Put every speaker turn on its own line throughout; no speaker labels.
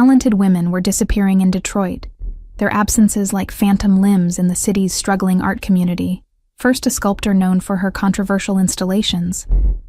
Talented women were disappearing in Detroit, their absences like phantom limbs in the city's struggling art community. First a sculptor known for her controversial installations,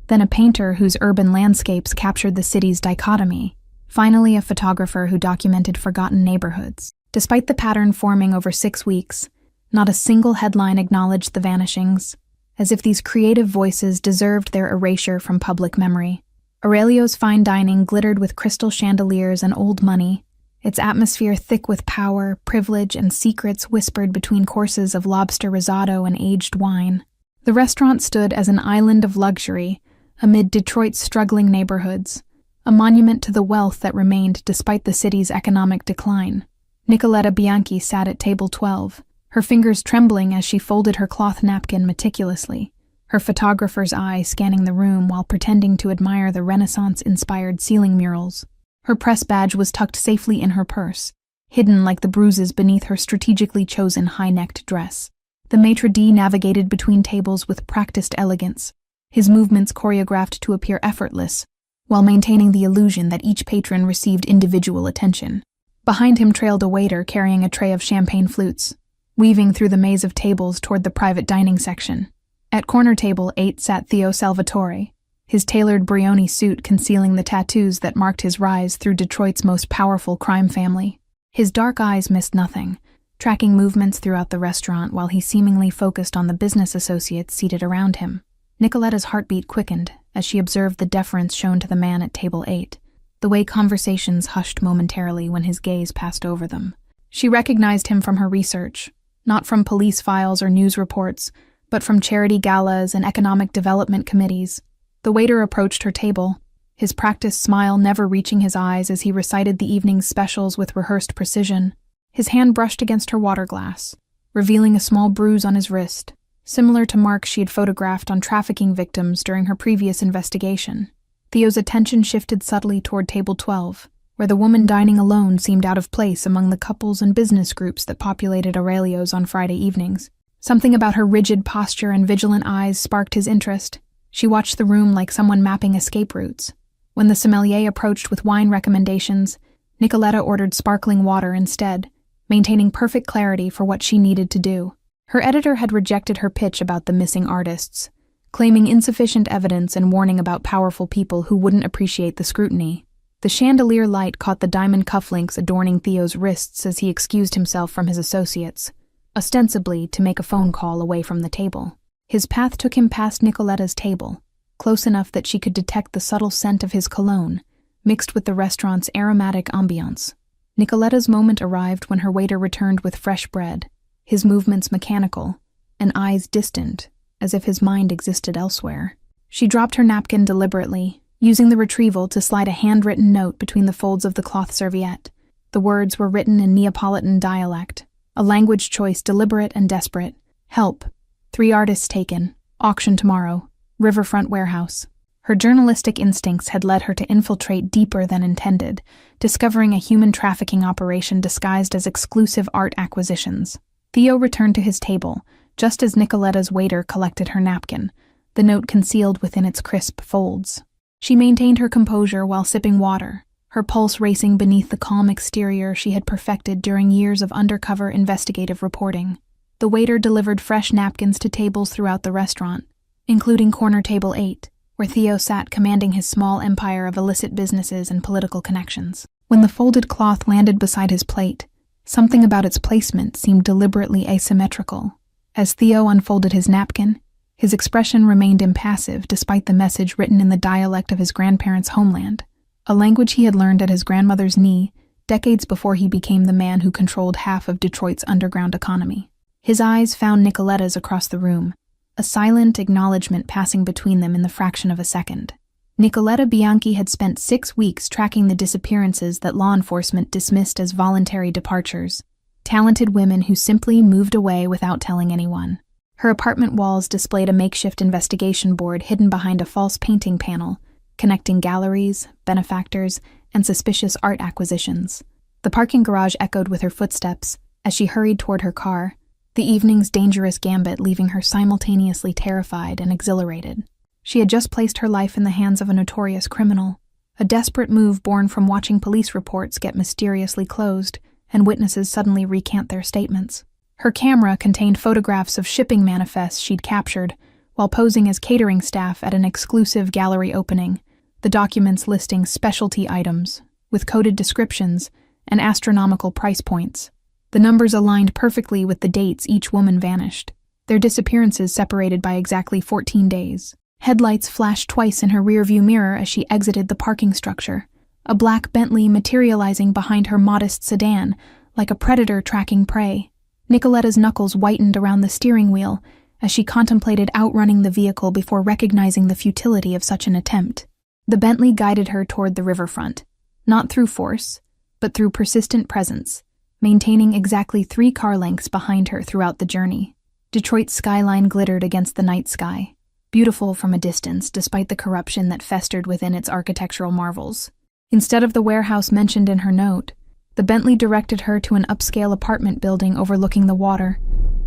then a painter whose urban landscapes captured the city's dichotomy, finally a photographer who documented forgotten neighborhoods. Despite the pattern forming over 6 weeks, not a single headline acknowledged the vanishings, as if these creative voices deserved their erasure from public memory. Aurelio's fine dining glittered with crystal chandeliers and old money, its atmosphere thick with power, privilege, and secrets whispered between courses of lobster risotto and aged wine. The restaurant stood as an island of luxury amid Detroit's struggling neighborhoods, a monument to the wealth that remained despite the city's economic decline. Nicoletta Bianchi sat at table 12, her fingers trembling as she folded her cloth napkin meticulously, her photographer's eye scanning the room while pretending to admire the Renaissance-inspired ceiling murals. Her press badge was tucked safely in her purse, hidden like the bruises beneath her strategically chosen high-necked dress. The maitre d' navigated between tables with practiced elegance, his movements choreographed to appear effortless, while maintaining the illusion that each patron received individual attention. Behind him trailed a waiter carrying a tray of champagne flutes, weaving through the maze of tables toward the private dining section. At corner table 8 sat Theo Salvatore, his tailored Brioni suit concealing the tattoos that marked his rise through Detroit's most powerful crime family. His dark eyes missed nothing, tracking movements throughout the restaurant while he seemingly focused on the business associates seated around him. Nicoletta's heartbeat quickened as she observed the deference shown to the man at table 8, the way conversations hushed momentarily when his gaze passed over them. She recognized him from her research, not from police files or news reports, but from charity galas and economic development committees. The waiter approached her table, his practiced smile never reaching his eyes as he recited the evening's specials with rehearsed precision. His hand brushed against her water glass, revealing a small bruise on his wrist, similar to marks she had photographed on trafficking victims during her previous investigation. Theo's attention shifted subtly toward table 12, where the woman dining alone seemed out of place among the couples and business groups that populated Aurelio's on Friday evenings. Something about her rigid posture and vigilant eyes sparked his interest. She watched the room like someone mapping escape routes. When the sommelier approached with wine recommendations, Nicoletta ordered sparkling water instead, maintaining perfect clarity for what she needed to do. Her editor had rejected her pitch about the missing artists, claiming insufficient evidence and warning about powerful people who wouldn't appreciate the scrutiny. The chandelier light caught the diamond cufflinks adorning Theo's wrists as he excused himself from his associates, ostensibly to make a phone call away from the table. His path took him past Nicoletta's table, close enough that she could detect the subtle scent of his cologne, mixed with the restaurant's aromatic ambiance. Nicoletta's moment arrived when her waiter returned with fresh bread, his movements mechanical, and eyes distant, as if his mind existed elsewhere. She dropped her napkin deliberately, using the retrieval to slide a handwritten note between the folds of the cloth serviette. The words were written in Neapolitan dialect, a language choice deliberate and desperate. Help. 3 artists taken. Auction tomorrow. Riverfront warehouse. Her journalistic instincts had led her to infiltrate deeper than intended, discovering a human trafficking operation disguised as exclusive art acquisitions. Theo returned to his table, just as Nicoletta's waiter collected her napkin, the note concealed within its crisp folds. She maintained her composure while sipping water, her pulse racing beneath the calm exterior she had perfected during years of undercover investigative reporting. The waiter delivered fresh napkins to tables throughout the restaurant, including corner table 8, where Theo sat commanding his small empire of illicit businesses and political connections. When the folded cloth landed beside his plate, something about its placement seemed deliberately asymmetrical. As Theo unfolded his napkin, his expression remained impassive despite the message written in the dialect of his grandparents' homeland, a language he had learned at his grandmother's knee decades before he became the man who controlled half of Detroit's underground economy. His eyes found Nicoletta's across the room, a silent acknowledgement passing between them in the fraction of a second. Nicoletta Bianchi had spent 6 weeks tracking the disappearances that law enforcement dismissed as voluntary departures, talented women who simply moved away without telling anyone. Her apartment walls displayed a makeshift investigation board hidden behind a false painting panel, connecting galleries, benefactors, and suspicious art acquisitions. The parking garage echoed with her footsteps as she hurried toward her car, the evening's dangerous gambit leaving her simultaneously terrified and exhilarated. She had just placed her life in the hands of a notorious criminal, A desperate move born from watching police reports get mysteriously closed and witnesses suddenly recant their statements. Her camera contained photographs of shipping manifests she'd captured while posing as catering staff at an exclusive gallery opening, the documents listing specialty items with coded descriptions and astronomical price points. The numbers aligned perfectly with the dates each woman vanished, their disappearances separated by exactly 14 days. Headlights flashed twice in her rearview mirror as she exited the parking structure, a black Bentley materializing behind her modest sedan, like a predator tracking prey. Nicoletta's knuckles whitened around the steering wheel as she contemplated outrunning the vehicle before recognizing the futility of such an attempt. The Bentley guided her toward the riverfront, not through force, but through persistent presence, maintaining exactly 3 car lengths behind her throughout the journey. Detroit's skyline glittered against the night sky, beautiful from a distance despite the corruption that festered within its architectural marvels. Instead of the warehouse mentioned in her note, the Bentley directed her to an upscale apartment building overlooking the water,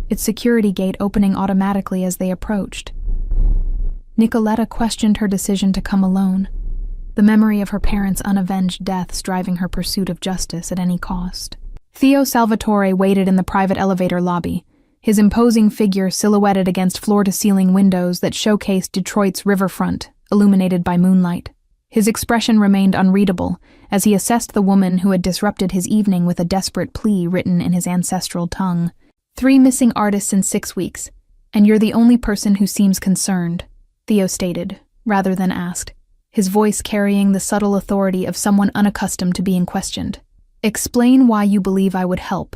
its security gate opening automatically as they approached. Nicoletta questioned her decision to come alone, the memory of her parents' unavenged deaths driving her pursuit of justice at any cost. Theo Salvatore waited in the private elevator lobby, his imposing figure silhouetted against floor-to-ceiling windows that showcased Detroit's riverfront, illuminated by moonlight. His expression remained unreadable as he assessed the woman who had disrupted his evening with a desperate plea written in his ancestral tongue. 3 missing artists in 6 weeks, and you're the only person who seems concerned, Theo stated, rather than asked, his voice carrying the subtle authority of someone unaccustomed to being questioned. Explain why you believe I would help,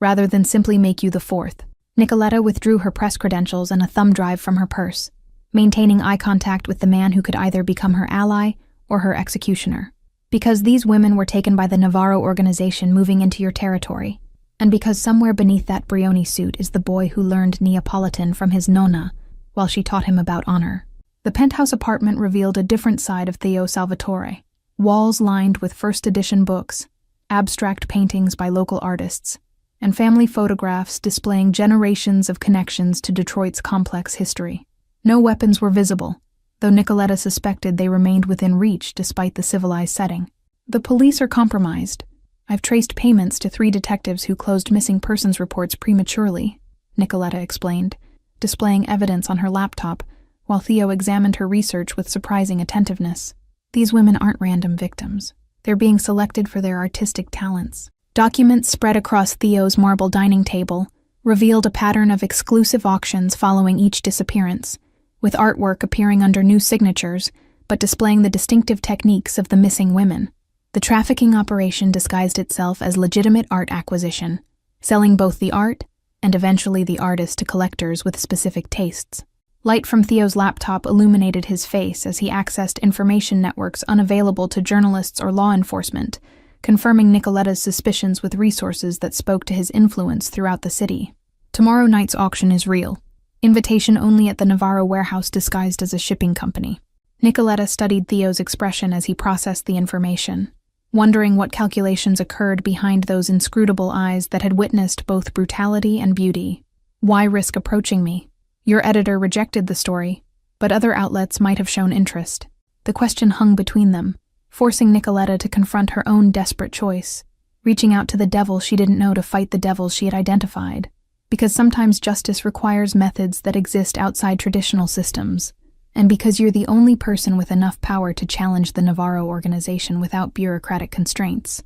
rather than simply make you the 4th. Nicoletta withdrew her press credentials and a thumb drive from her purse, maintaining eye contact with the man who could either become her ally or her executioner. Because these women were taken by the Navarro organization moving into your territory, and because somewhere beneath that Brioni suit is the boy who learned Neapolitan from his nonna while she taught him about honor. The penthouse apartment revealed a different side of Theo Salvatore. Walls lined with first edition books, abstract paintings by local artists, and family photographs displaying generations of connections to Detroit's complex history. No weapons were visible, though Nicoletta suspected they remained within reach despite the civilized setting. The police are compromised. I've traced payments to 3 detectives who closed missing persons reports prematurely, Nicoletta explained, displaying evidence on her laptop, while Theo examined her research with surprising attentiveness. These women aren't random victims. They're being selected for their artistic talents. Documents spread across Theo's marble dining table revealed a pattern of exclusive auctions following each disappearance, with artwork appearing under new signatures, but displaying the distinctive techniques of the missing women. The trafficking operation disguised itself as legitimate art acquisition, selling both the art and eventually the artist to collectors with specific tastes. Light from Theo's laptop illuminated his face as he accessed information networks unavailable to journalists or law enforcement, confirming Nicoletta's suspicions with resources that spoke to his influence throughout the city. Tomorrow night's auction is real. Invitation only at the Navarro warehouse disguised as a shipping company. Nicoletta studied Theo's expression as he processed the information, wondering what calculations occurred behind those inscrutable eyes that had witnessed both brutality and beauty. Why risk approaching me? Your editor rejected the story, but other outlets might have shown interest. The question hung between them, forcing Nicoletta to confront her own desperate choice, reaching out to the devil she didn't know to fight the devils she had identified. Because sometimes justice requires methods that exist outside traditional systems, and because you're the only person with enough power to challenge the Navarro organization without bureaucratic constraints.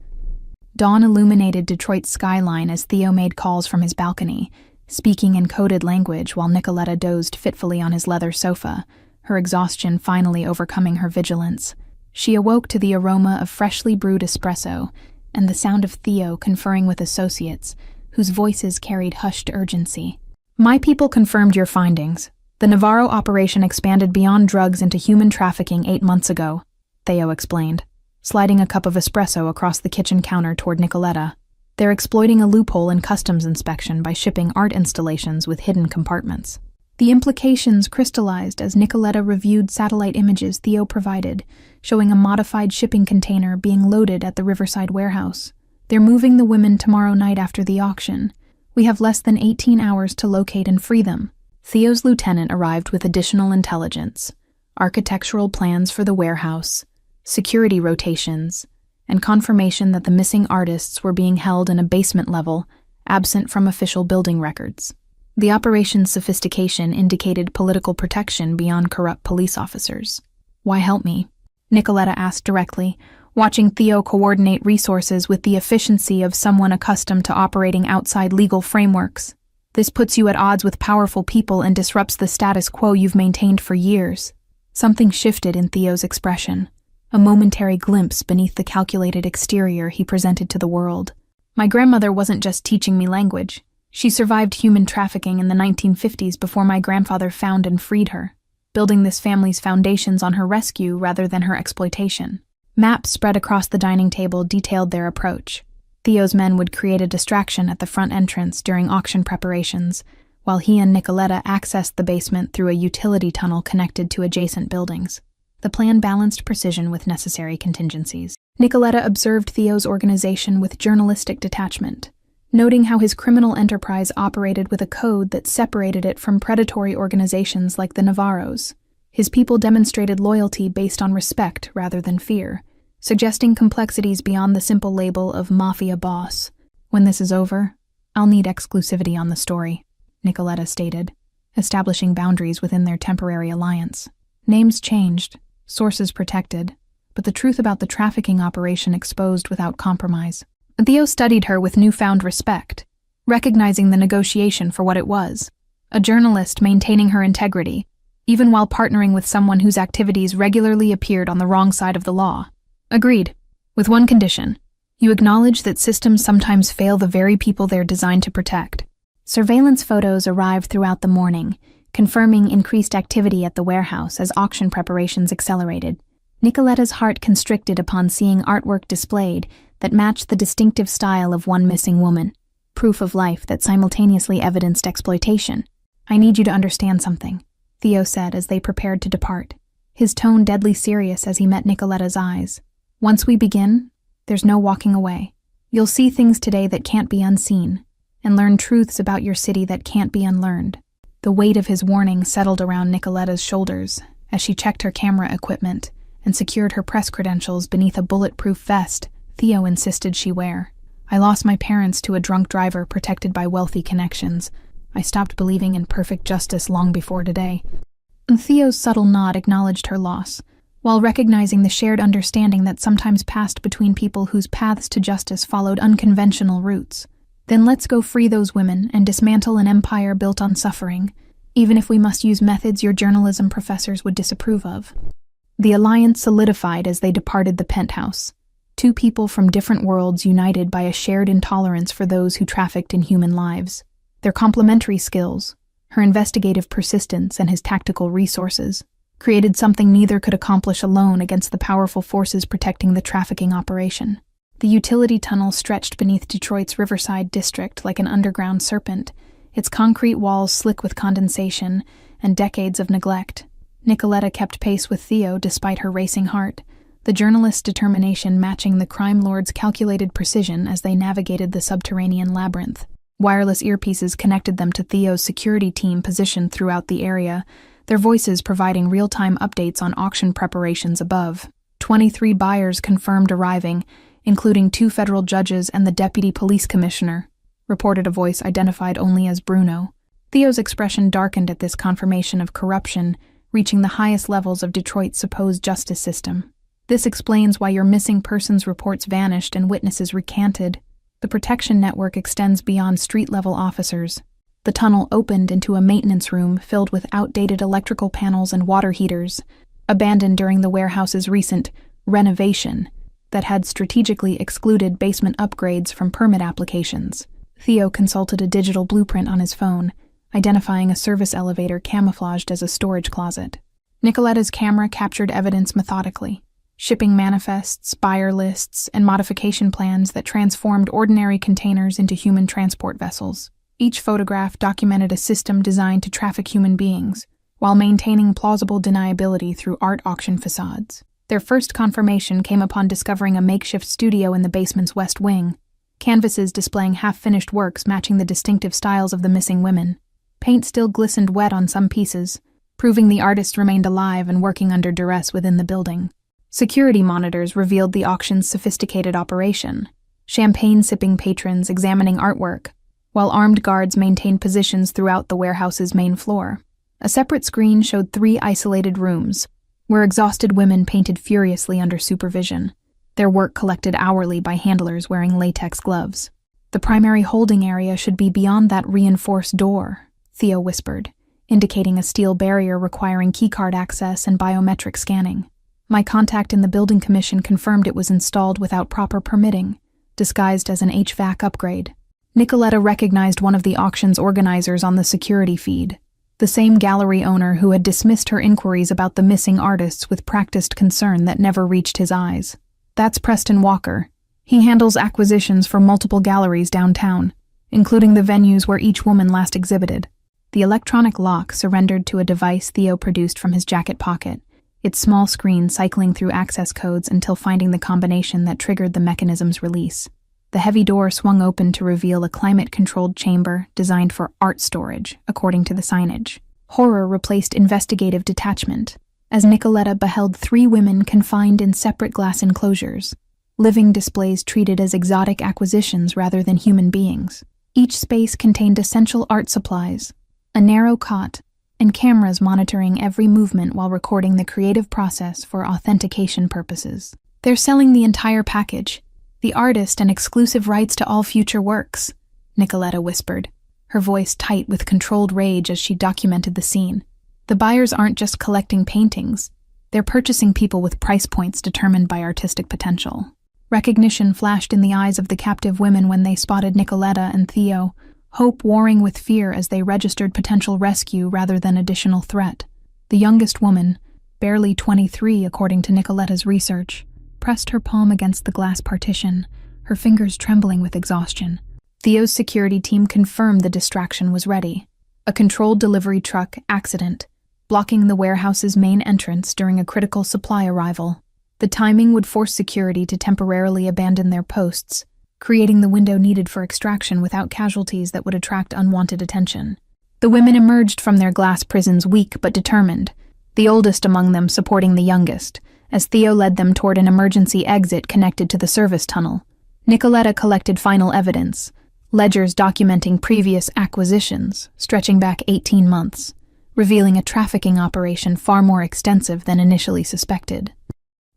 Dawn illuminated Detroit's skyline as Theo made calls from his balcony, speaking in coded language while Nicoletta dozed fitfully on his leather sofa, her exhaustion finally overcoming her vigilance. She awoke to the aroma of freshly brewed espresso and the sound of Theo conferring with associates, whose voices carried hushed urgency. My people confirmed your findings. The Navarro operation expanded beyond drugs into human trafficking 8 months ago, Theo explained, sliding a cup of espresso across the kitchen counter toward Nicoletta. They're exploiting a loophole in customs inspection by shipping art installations with hidden compartments. The implications crystallized as Nicoletta reviewed satellite images Theo provided, showing a modified shipping container being loaded at the Riverside warehouse. They're moving the women tomorrow night after the auction. We have less than 18 hours to locate and free them. Theo's lieutenant arrived with additional intelligence, architectural plans for the warehouse, security rotations, and confirmation that the missing artists were being held in a basement level, absent from official building records. The operation's sophistication indicated political protection beyond corrupt police officers. "Why help me?" Nicoletta asked directly, watching Theo coordinate resources with the efficiency of someone accustomed to operating outside legal frameworks. "This puts you at odds with powerful people and disrupts the status quo you've maintained for years." Something shifted in Theo's expression, a momentary glimpse beneath the calculated exterior he presented to the world. "My grandmother wasn't just teaching me language. She survived human trafficking in the 1950s before my grandfather found and freed her, building this family's foundations on her rescue rather than her exploitation." Maps spread across the dining table detailed their approach. Theo's men would create a distraction at the front entrance during auction preparations, while he and Nicoletta accessed the basement through a utility tunnel connected to adjacent buildings. The plan balanced precision with necessary contingencies. Nicoletta observed Theo's organization with journalistic detachment, noting how his criminal enterprise operated with a code that separated it from predatory organizations like the Navarros. His people demonstrated loyalty based on respect rather than fear, suggesting complexities beyond the simple label of Mafia boss. "When this is over, I'll need exclusivity on the story," Nicoletta stated, establishing boundaries within their temporary alliance. Names changed, sources protected, but the truth about the trafficking operation exposed without compromise. Theo studied her with newfound respect, recognizing the negotiation for what it was: a journalist maintaining her integrity, even while partnering with someone whose activities regularly appeared on the wrong side of the law. "Agreed. With one condition. You acknowledge that systems sometimes fail the very people they're designed to protect." Surveillance photos arrived throughout the morning, confirming increased activity at the warehouse as auction preparations accelerated. Nicoletta's heart constricted upon seeing artwork displayed that matched the distinctive style of one missing woman, proof of life that simultaneously evidenced exploitation. "I need you to understand something," Theo said as they prepared to depart, his tone deadly serious as he met Nicoletta's eyes. "Once we begin, there's no walking away. You'll see things today that can't be unseen, and learn truths about your city that can't be unlearned." The weight of his warning settled around Nicoletta's shoulders as she checked her camera equipment and secured her press credentials beneath a bulletproof vest Theo insisted she wear. "I lost my parents to a drunk driver protected by wealthy connections. I stopped believing in perfect justice long before today." And Theo's subtle nod acknowledged her loss, while recognizing the shared understanding that sometimes passed between people whose paths to justice followed unconventional routes. "Then let's go free those women and dismantle an empire built on suffering, even if we must use methods your journalism professors would disapprove of." The alliance solidified as they departed the penthouse, two people from different worlds united by a shared intolerance for those who trafficked in human lives. Their complementary skills, her investigative persistence and his tactical resources, created something neither could accomplish alone against the powerful forces protecting the trafficking operation. The utility tunnel stretched beneath Detroit's Riverside district like an underground serpent, its concrete walls slick with condensation and decades of neglect. Nicoletta kept pace with Theo despite her racing heart, the journalist's determination matching the crime lord's calculated precision as they navigated the subterranean labyrinth. Wireless earpieces connected them to Theo's security team positioned throughout the area, their voices providing real-time updates on auction preparations above. 23 buyers confirmed arriving, including 2 federal judges and the deputy police commissioner, reported a voice identified only as Bruno. Theo's expression darkened at this confirmation of corruption, reaching the highest levels of Detroit's supposed justice system. "This explains why your missing persons reports vanished and witnesses recanted. The protection network extends beyond street-level officers." The tunnel opened into a maintenance room filled with outdated electrical panels and water heaters, abandoned during the warehouse's recent renovation that had strategically excluded basement upgrades from permit applications. Theo consulted a digital blueprint on his phone, identifying a service elevator camouflaged as a storage closet. Nicoletta's camera captured evidence methodically, shipping manifests, buyer lists, and modification plans that transformed ordinary containers into human transport vessels. Each photograph documented a system designed to traffic human beings, while maintaining plausible deniability through art auction facades. Their first confirmation came upon discovering a makeshift studio in the basement's west wing, canvases displaying half-finished works matching the distinctive styles of the missing women. Paint still glistened wet on some pieces, proving the artist remained alive and working under duress within the building. Security monitors revealed the auction's sophisticated operation, champagne-sipping patrons examining artwork, while armed guards maintained positions throughout the warehouse's main floor. A separate screen showed 3 isolated rooms, where exhausted women painted furiously under supervision, their work collected hourly by handlers wearing latex gloves. "The primary holding area should be beyond that reinforced door," Theo whispered, indicating a steel barrier requiring keycard access and biometric scanning. "My contact in the building commission confirmed it was installed without proper permitting, disguised as an HVAC upgrade." Nicoletta recognized one of the auction's organizers on the security feed, the same gallery owner who had dismissed her inquiries about the missing artists with practiced concern that never reached his eyes. "That's Preston Walker. He handles acquisitions for multiple galleries downtown, including the venues where each woman last exhibited." The electronic lock surrendered to a device Theo produced from his jacket pocket, its small screen cycling through access codes until finding the combination that triggered the mechanism's release. The heavy door swung open to reveal a climate-controlled chamber designed for art storage, according to the signage. Horror replaced investigative detachment, as Nicoletta beheld 3 women confined in separate glass enclosures, living displays treated as exotic acquisitions rather than human beings. Each space contained essential art supplies, a narrow cot, and cameras monitoring every movement while recording the creative process for authentication purposes. "They're selling the entire package, the artist and exclusive rights to all future works," Nicoletta whispered, her voice tight with controlled rage as she documented the scene. "The buyers aren't just collecting paintings, they're purchasing people with price points determined by artistic potential." Recognition flashed in the eyes of the captive women when they spotted Nicoletta and Theo, hope warring with fear as they registered potential rescue rather than additional threat. The youngest woman, barely 23 according to Nicoletta's research, pressed her palm against the glass partition, her fingers trembling with exhaustion. Theo's security team confirmed the distraction was ready. A controlled delivery truck accident, blocking the warehouse's main entrance during a critical supply arrival. The timing would force security to temporarily abandon their posts, creating the window needed for extraction without casualties that would attract unwanted attention. The women emerged from their glass prisons weak but determined, the oldest among them supporting the youngest, as Theo led them toward an emergency exit connected to the service tunnel. Nicoletta collected final evidence, ledgers documenting previous acquisitions, stretching back 18 months, revealing a trafficking operation far more extensive than initially suspected.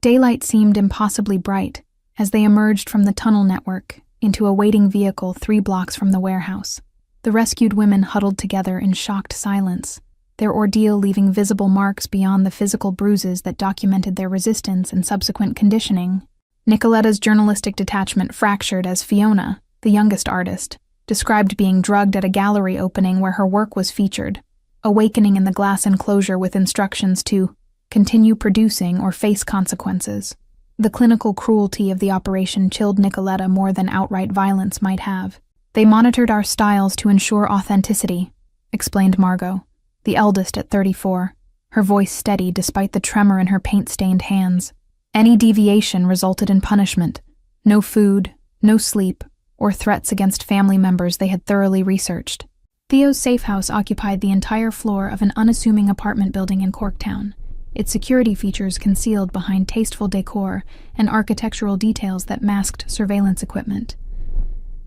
Daylight seemed impossibly bright as they emerged from the tunnel network into a waiting vehicle 3 blocks from the warehouse. The rescued women huddled together in shocked silence, their ordeal leaving visible marks beyond the physical bruises that documented their resistance and subsequent conditioning. Nicoletta's journalistic detachment fractured as Fiona, the youngest artist, described being drugged at a gallery opening where her work was featured, awakening in the glass enclosure with instructions to continue producing or face consequences. The clinical cruelty of the operation chilled Nicoletta more than outright violence might have. "They monitored our styles to ensure authenticity," explained Margot, the eldest at 34, her voice steady despite the tremor in her paint-stained hands. "Any deviation resulted in punishment. No food, no sleep, or threats against family members they had thoroughly researched." Theo's safe house occupied the entire floor of an unassuming apartment building in Corktown, its security features concealed behind tasteful decor and architectural details that masked surveillance equipment.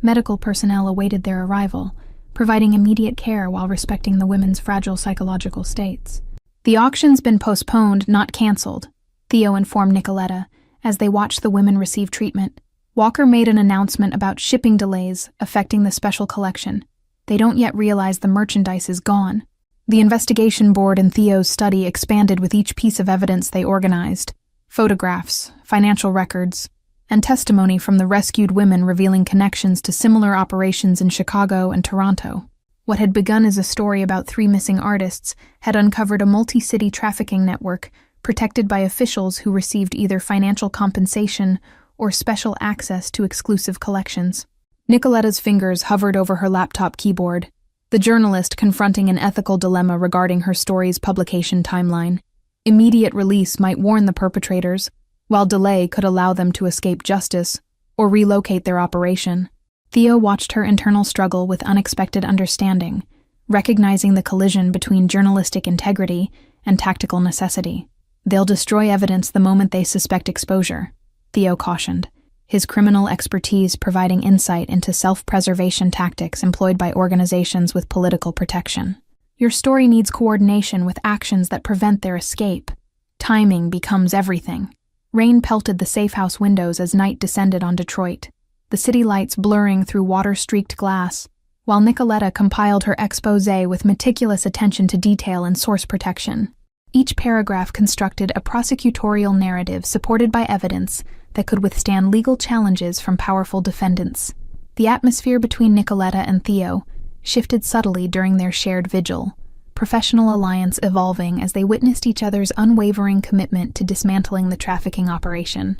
Medical personnel awaited their arrival, providing immediate care while respecting the women's fragile psychological states. "The auction's been postponed, not canceled," Theo informed Nicoletta as they watched the women receive treatment. "Walker made an announcement about shipping delays affecting the special collection. They don't yet realize the merchandise is gone." The investigation board in Theo's study expanded with each piece of evidence they organized: photographs, financial records, and testimony from the rescued women revealing connections to similar operations in Chicago and Toronto. What had begun as a story about 3 missing artists had uncovered a multi-city trafficking network protected by officials who received either financial compensation or special access to exclusive collections. Nicoletta's fingers hovered over her laptop keyboard, the journalist confronting an ethical dilemma regarding her story's publication timeline. Immediate release might warn the perpetrators, while delay could allow them to escape justice or relocate their operation. Theo watched her internal struggle with unexpected understanding, recognizing the collision between journalistic integrity and tactical necessity. They'll destroy evidence the moment they suspect exposure, Theo cautioned, his criminal expertise providing insight into self-preservation tactics employed by organizations with political protection. Your story needs coordination with actions that prevent their escape. Timing becomes everything. Rain pelted the safe-house windows as night descended on Detroit, the city lights blurring through water-streaked glass, while Nicoletta compiled her exposé with meticulous attention to detail and source protection. Each paragraph constructed a prosecutorial narrative supported by evidence that could withstand legal challenges from powerful defendants. The atmosphere between Nicoletta and Theo shifted subtly during their shared vigil, professional alliance evolving as they witnessed each other's unwavering commitment to dismantling the trafficking operation.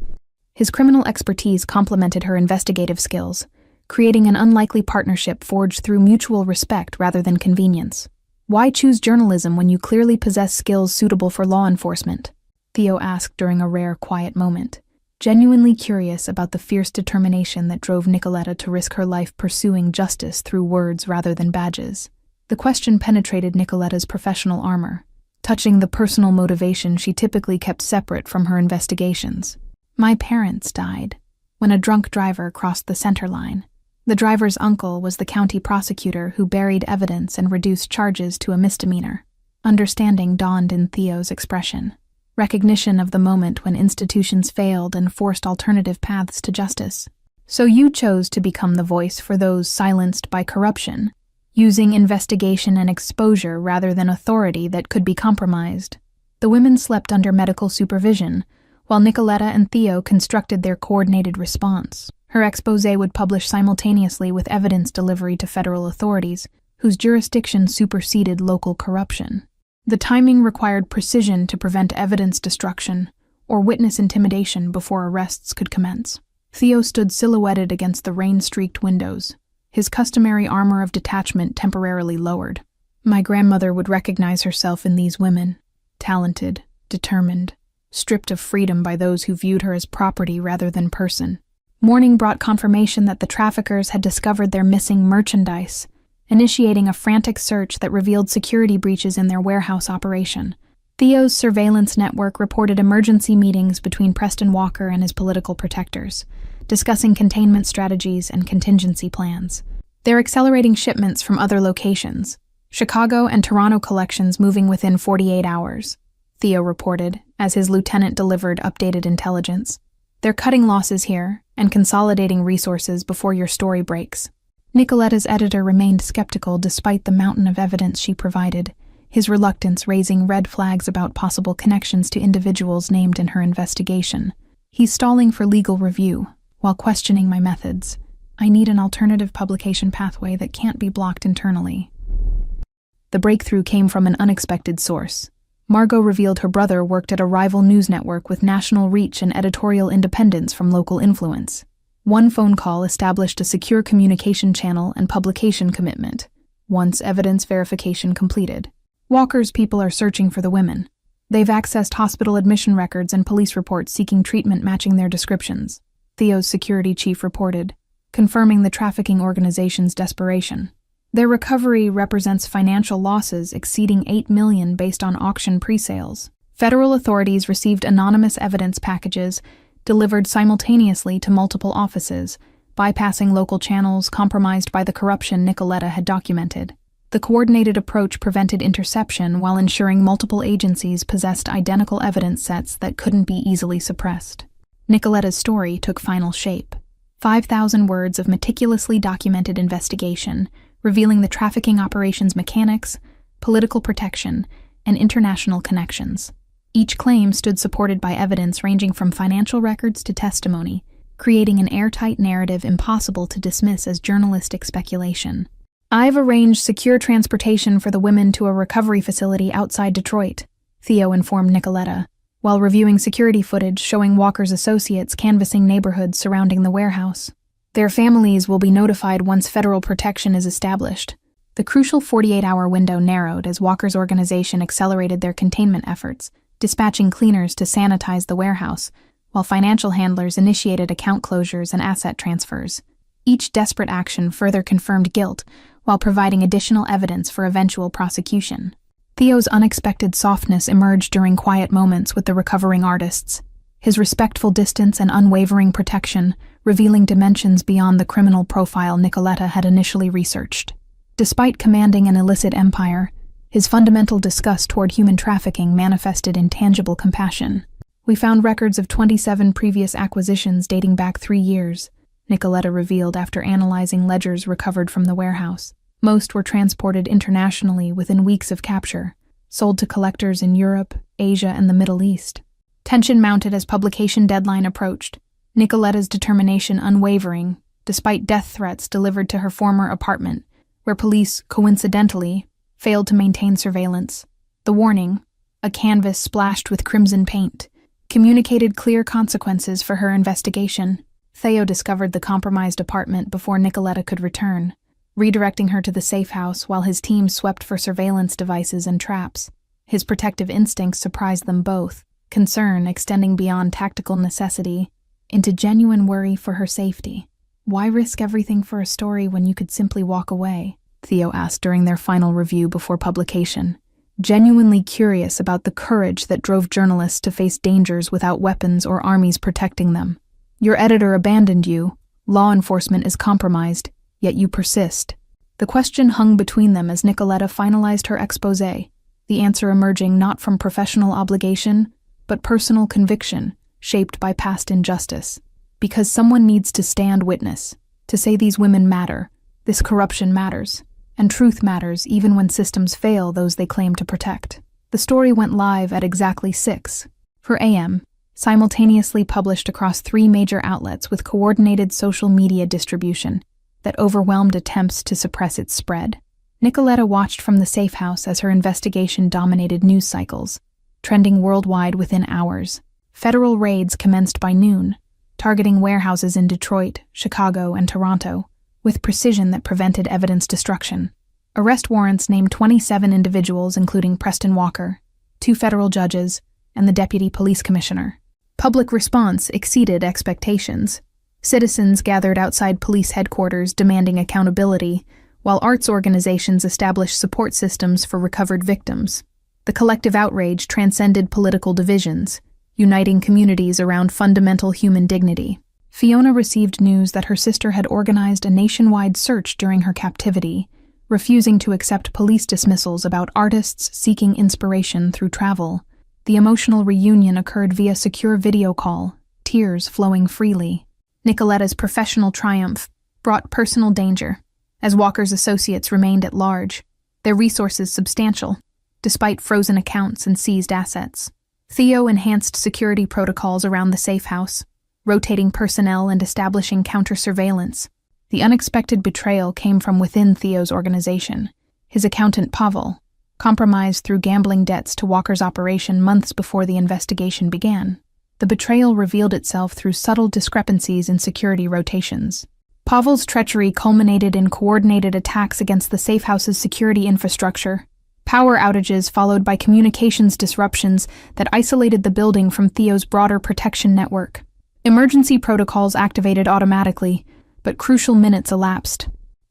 His criminal expertise complemented her investigative skills, creating an unlikely partnership forged through mutual respect rather than convenience. Why choose journalism when you clearly possess skills suitable for law enforcement? Theo asked during a rare, quiet moment, genuinely curious about the fierce determination that drove Nicoletta to risk her life pursuing justice through words rather than badges. The question penetrated Nicoletta's professional armor, touching the personal motivation she typically kept separate from her investigations. My parents died when a drunk driver crossed the center line. The driver's uncle was the county prosecutor who buried evidence and reduced charges to a misdemeanor. Understanding dawned in Theo's expression. Recognition of the moment when institutions failed and forced alternative paths to justice. So you chose to become the voice for those silenced by corruption, using investigation and exposure rather than authority that could be compromised. The women slept under medical supervision, while Nicoletta and Theo constructed their coordinated response. Her exposé would publish simultaneously with evidence delivery to federal authorities, whose jurisdiction superseded local corruption. The timing required precision to prevent evidence destruction or witness intimidation before arrests could commence. Theo stood silhouetted against the rain-streaked windows, his customary armor of detachment temporarily lowered. My grandmother would recognize herself in these women, talented, determined, stripped of freedom by those who viewed her as property rather than person. Morning brought confirmation that the traffickers had discovered their missing merchandise, initiating a frantic search that revealed security breaches in their warehouse operation. Theo's surveillance network reported emergency meetings between Preston Walker and his political protectors, discussing containment strategies and contingency plans. They're accelerating shipments from other locations, Chicago and Toronto collections moving within 48 hours, Theo reported, as his lieutenant delivered updated intelligence. They're cutting losses here and consolidating resources before your story breaks. Nicoletta's editor remained skeptical despite the mountain of evidence she provided, his reluctance raising red flags about possible connections to individuals named in her investigation. He's stalling for legal review, while questioning my methods. I need an alternative publication pathway that can't be blocked internally. The breakthrough came from an unexpected source. Margot revealed her brother worked at a rival news network with national reach and editorial independence from local influence. One phone call established a secure communication channel and publication commitment, once evidence verification completed. Walker's people are searching for the women. They've accessed hospital admission records and police reports seeking treatment matching their descriptions, Theo's security chief reported, confirming the trafficking organization's desperation. Their recovery represents financial losses exceeding $8 million based on auction pre-sales. Federal authorities received anonymous evidence packages delivered simultaneously to multiple offices, bypassing local channels compromised by the corruption Nicoletta had documented. The coordinated approach prevented interception while ensuring multiple agencies possessed identical evidence sets that couldn't be easily suppressed. Nicoletta's story took final shape. 5,000 words of meticulously documented investigation, revealing the trafficking operation's mechanics, political protection, and international connections. Each claim stood supported by evidence ranging from financial records to testimony, creating an airtight narrative impossible to dismiss as journalistic speculation. I've arranged secure transportation for the women to a recovery facility outside Detroit, Theo informed Nicoletta, while reviewing security footage showing Walker's associates canvassing neighborhoods surrounding the warehouse. Their families will be notified once federal protection is established. The crucial 48-hour window narrowed as Walker's organization accelerated their containment efforts, dispatching cleaners to sanitize the warehouse, while financial handlers initiated account closures and asset transfers. Each desperate action further confirmed guilt, while providing additional evidence for eventual prosecution. Theo's unexpected softness emerged during quiet moments with the recovering artists, his respectful distance and unwavering protection revealing dimensions beyond the criminal profile Nicoletta had initially researched. Despite commanding an illicit empire, his fundamental disgust toward human trafficking manifested in tangible compassion. "We found records of 27 previous acquisitions dating back 3 years, Nicoletta revealed after analyzing ledgers recovered from the warehouse. Most were transported internationally within weeks of capture, sold to collectors in Europe, Asia, and the Middle East. Tension mounted as publication deadline approached, Nicoletta's determination unwavering, despite death threats delivered to her former apartment, where police, coincidentally, failed to maintain surveillance. The warning, a canvas splashed with crimson paint, communicated clear consequences for her investigation. Theo discovered the compromised apartment before Nicoletta could return, redirecting her to the safe house while his team swept for surveillance devices and traps. His protective instincts surprised them both, concern extending beyond tactical necessity into genuine worry for her safety. "Why risk everything for a story when you could simply walk away?" Theo asked during their final review before publication, genuinely curious about the courage that drove journalists to face dangers without weapons or armies protecting them. "Your editor abandoned you, law enforcement is compromised, yet you persist." The question hung between them as Nicoletta finalized her exposé, the answer emerging not from professional obligation, but personal conviction, shaped by past injustice. Because someone needs to stand witness, to say these women matter, this corruption matters, and truth matters even when systems fail those they claim to protect. The story went live at exactly 6 a.m., simultaneously published across 3 major outlets with coordinated social media distribution that overwhelmed attempts to suppress its spread. Nicoletta watched from the safe house as her investigation dominated news cycles, trending worldwide within hours. Federal raids commenced by noon, targeting warehouses in Detroit, Chicago, and Toronto, with precision that prevented evidence destruction. Arrest warrants named 27 individuals, including Preston Walker, 2 federal judges, and the deputy police commissioner. Public response exceeded expectations. Citizens gathered outside police headquarters demanding accountability, while arts organizations established support systems for recovered victims. The collective outrage transcended political divisions, uniting communities around fundamental human dignity. Fiona received news that her sister had organized a nationwide search during her captivity, refusing to accept police dismissals about artists seeking inspiration through travel. The emotional reunion occurred via secure video call, tears flowing freely. Nicoletta's professional triumph brought personal danger, as Walker's associates remained at large, their resources substantial, despite frozen accounts and seized assets. Theo enhanced security protocols around the safe house, rotating personnel and establishing counter-surveillance. The unexpected betrayal came from within Theo's organization. His accountant Pavel, compromised through gambling debts to Walker's operation months before the investigation began. The betrayal revealed itself through subtle discrepancies in security rotations. Pavel's treachery culminated in coordinated attacks against the safe house's security infrastructure. Power outages followed by communications disruptions that isolated the building from Theo's broader protection network. Emergency protocols activated automatically, but crucial minutes elapsed.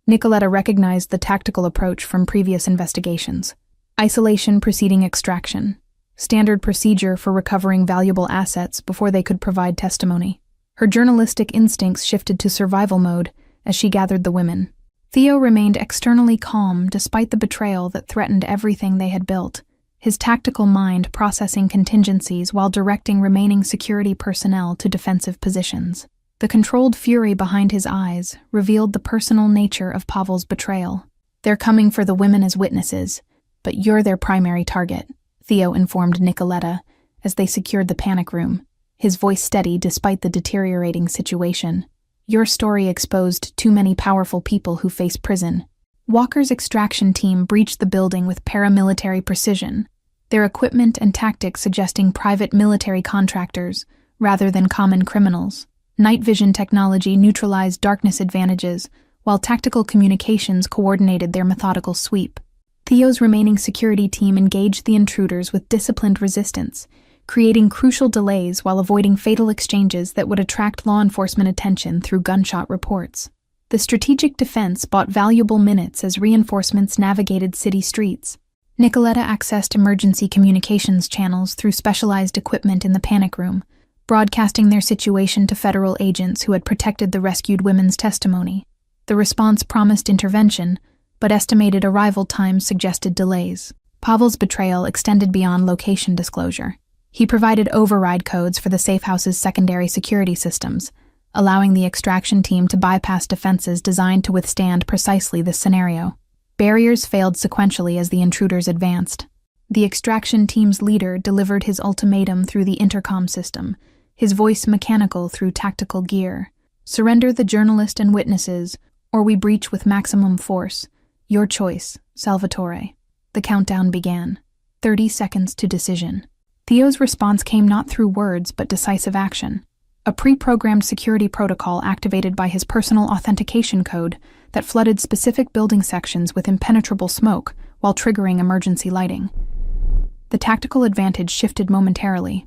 Nicoletta recognized the tactical approach from previous investigations. Isolation preceding extraction. Standard procedure for recovering valuable assets before they could provide testimony. Her journalistic instincts shifted to survival mode as she gathered the women. Theo remained externally calm despite the betrayal that threatened everything they had built, his tactical mind processing contingencies while directing remaining security personnel to defensive positions. The controlled fury behind his eyes revealed the personal nature of Pavel's betrayal. "They're coming for the women as witnesses, but you're their primary target," Theo informed Nicoletta as they secured the panic room, his voice steady despite the deteriorating situation. "Your story exposed too many powerful people who face prison." Walker's extraction team breached the building with paramilitary precision, their equipment and tactics suggesting private military contractors rather than common criminals. Night vision technology neutralized darkness advantages, while tactical communications coordinated their methodical sweep. Theo's remaining security team engaged the intruders with disciplined resistance, creating crucial delays while avoiding fatal exchanges that would attract law enforcement attention through gunshot reports. The strategic defense bought valuable minutes as reinforcements navigated city streets. Nicoletta accessed emergency communications channels through specialized equipment in the panic room, broadcasting their situation to federal agents who had protected the rescued women's testimony. The response promised intervention, but estimated arrival times suggested delays. Pavel's betrayal extended beyond location disclosure. He provided override codes for the safe house's secondary security systems, allowing the extraction team to bypass defenses designed to withstand precisely this scenario. Barriers failed sequentially as the intruders advanced. The extraction team's leader delivered his ultimatum through the intercom system, his voice mechanical through tactical gear. "Surrender the journalist and witnesses, or we breach with maximum force. Your choice, Salvatore." The countdown began. 30 seconds to decision. Theo's response came not through words but decisive action. A pre-programmed security protocol activated by his personal authentication code that flooded specific building sections with impenetrable smoke while triggering emergency lighting. The tactical advantage shifted momentarily.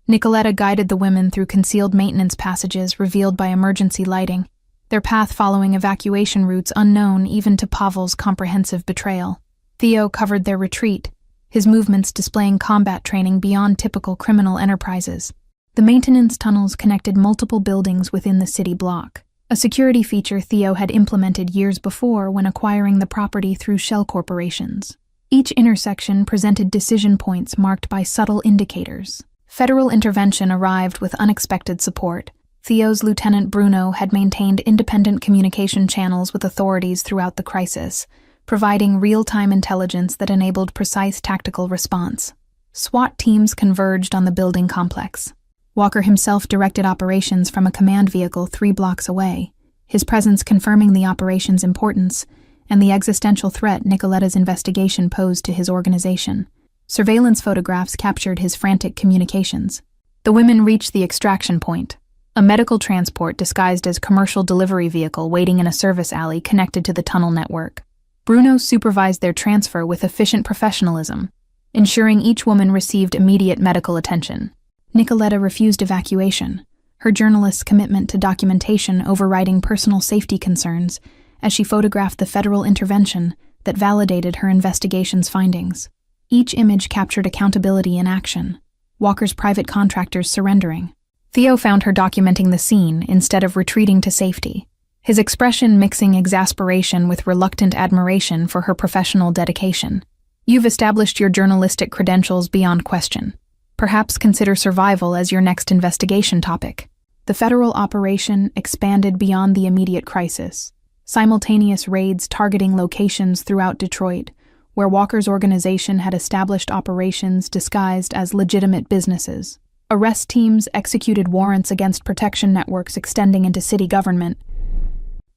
Nicoletta guided the women through concealed maintenance passages revealed by emergency lighting, their path following evacuation routes unknown even to Pavel's comprehensive betrayal. Theo covered their retreat, his movements displaying combat training beyond typical criminal enterprises. The maintenance tunnels connected multiple buildings within the city block, a security feature Theo had implemented years before when acquiring the property through shell corporations. Each intersection presented decision points marked by subtle indicators. Federal intervention arrived with unexpected support. Theo's Lieutenant Bruno had maintained independent communication channels with authorities throughout the crisis, providing real-time intelligence that enabled precise tactical response. SWAT teams converged on the building complex. Walker himself directed operations from a command vehicle 3 blocks away, his presence confirming the operation's importance and the existential threat Nicoletta's investigation posed to his organization. Surveillance photographs captured his frantic communications. The women reached the extraction point, a medical transport disguised as commercial delivery vehicle waiting in a service alley connected to the tunnel network. Bruno supervised their transfer with efficient professionalism, ensuring each woman received immediate medical attention. Nicoletta refused evacuation, her journalist's commitment to documentation overriding personal safety concerns as she photographed the federal intervention that validated her investigation's findings. Each image captured accountability in action, Walker's private contractors surrendering. Theo found her documenting the scene instead of retreating to safety, his expression mixing exasperation with reluctant admiration for her professional dedication. "You've established your journalistic credentials beyond question. Perhaps consider survival as your next investigation topic." The federal operation expanded beyond the immediate crisis. Simultaneous raids targeting locations throughout Detroit, where Walker's organization had established operations disguised as legitimate businesses. Arrest teams executed warrants against protection networks extending into city government.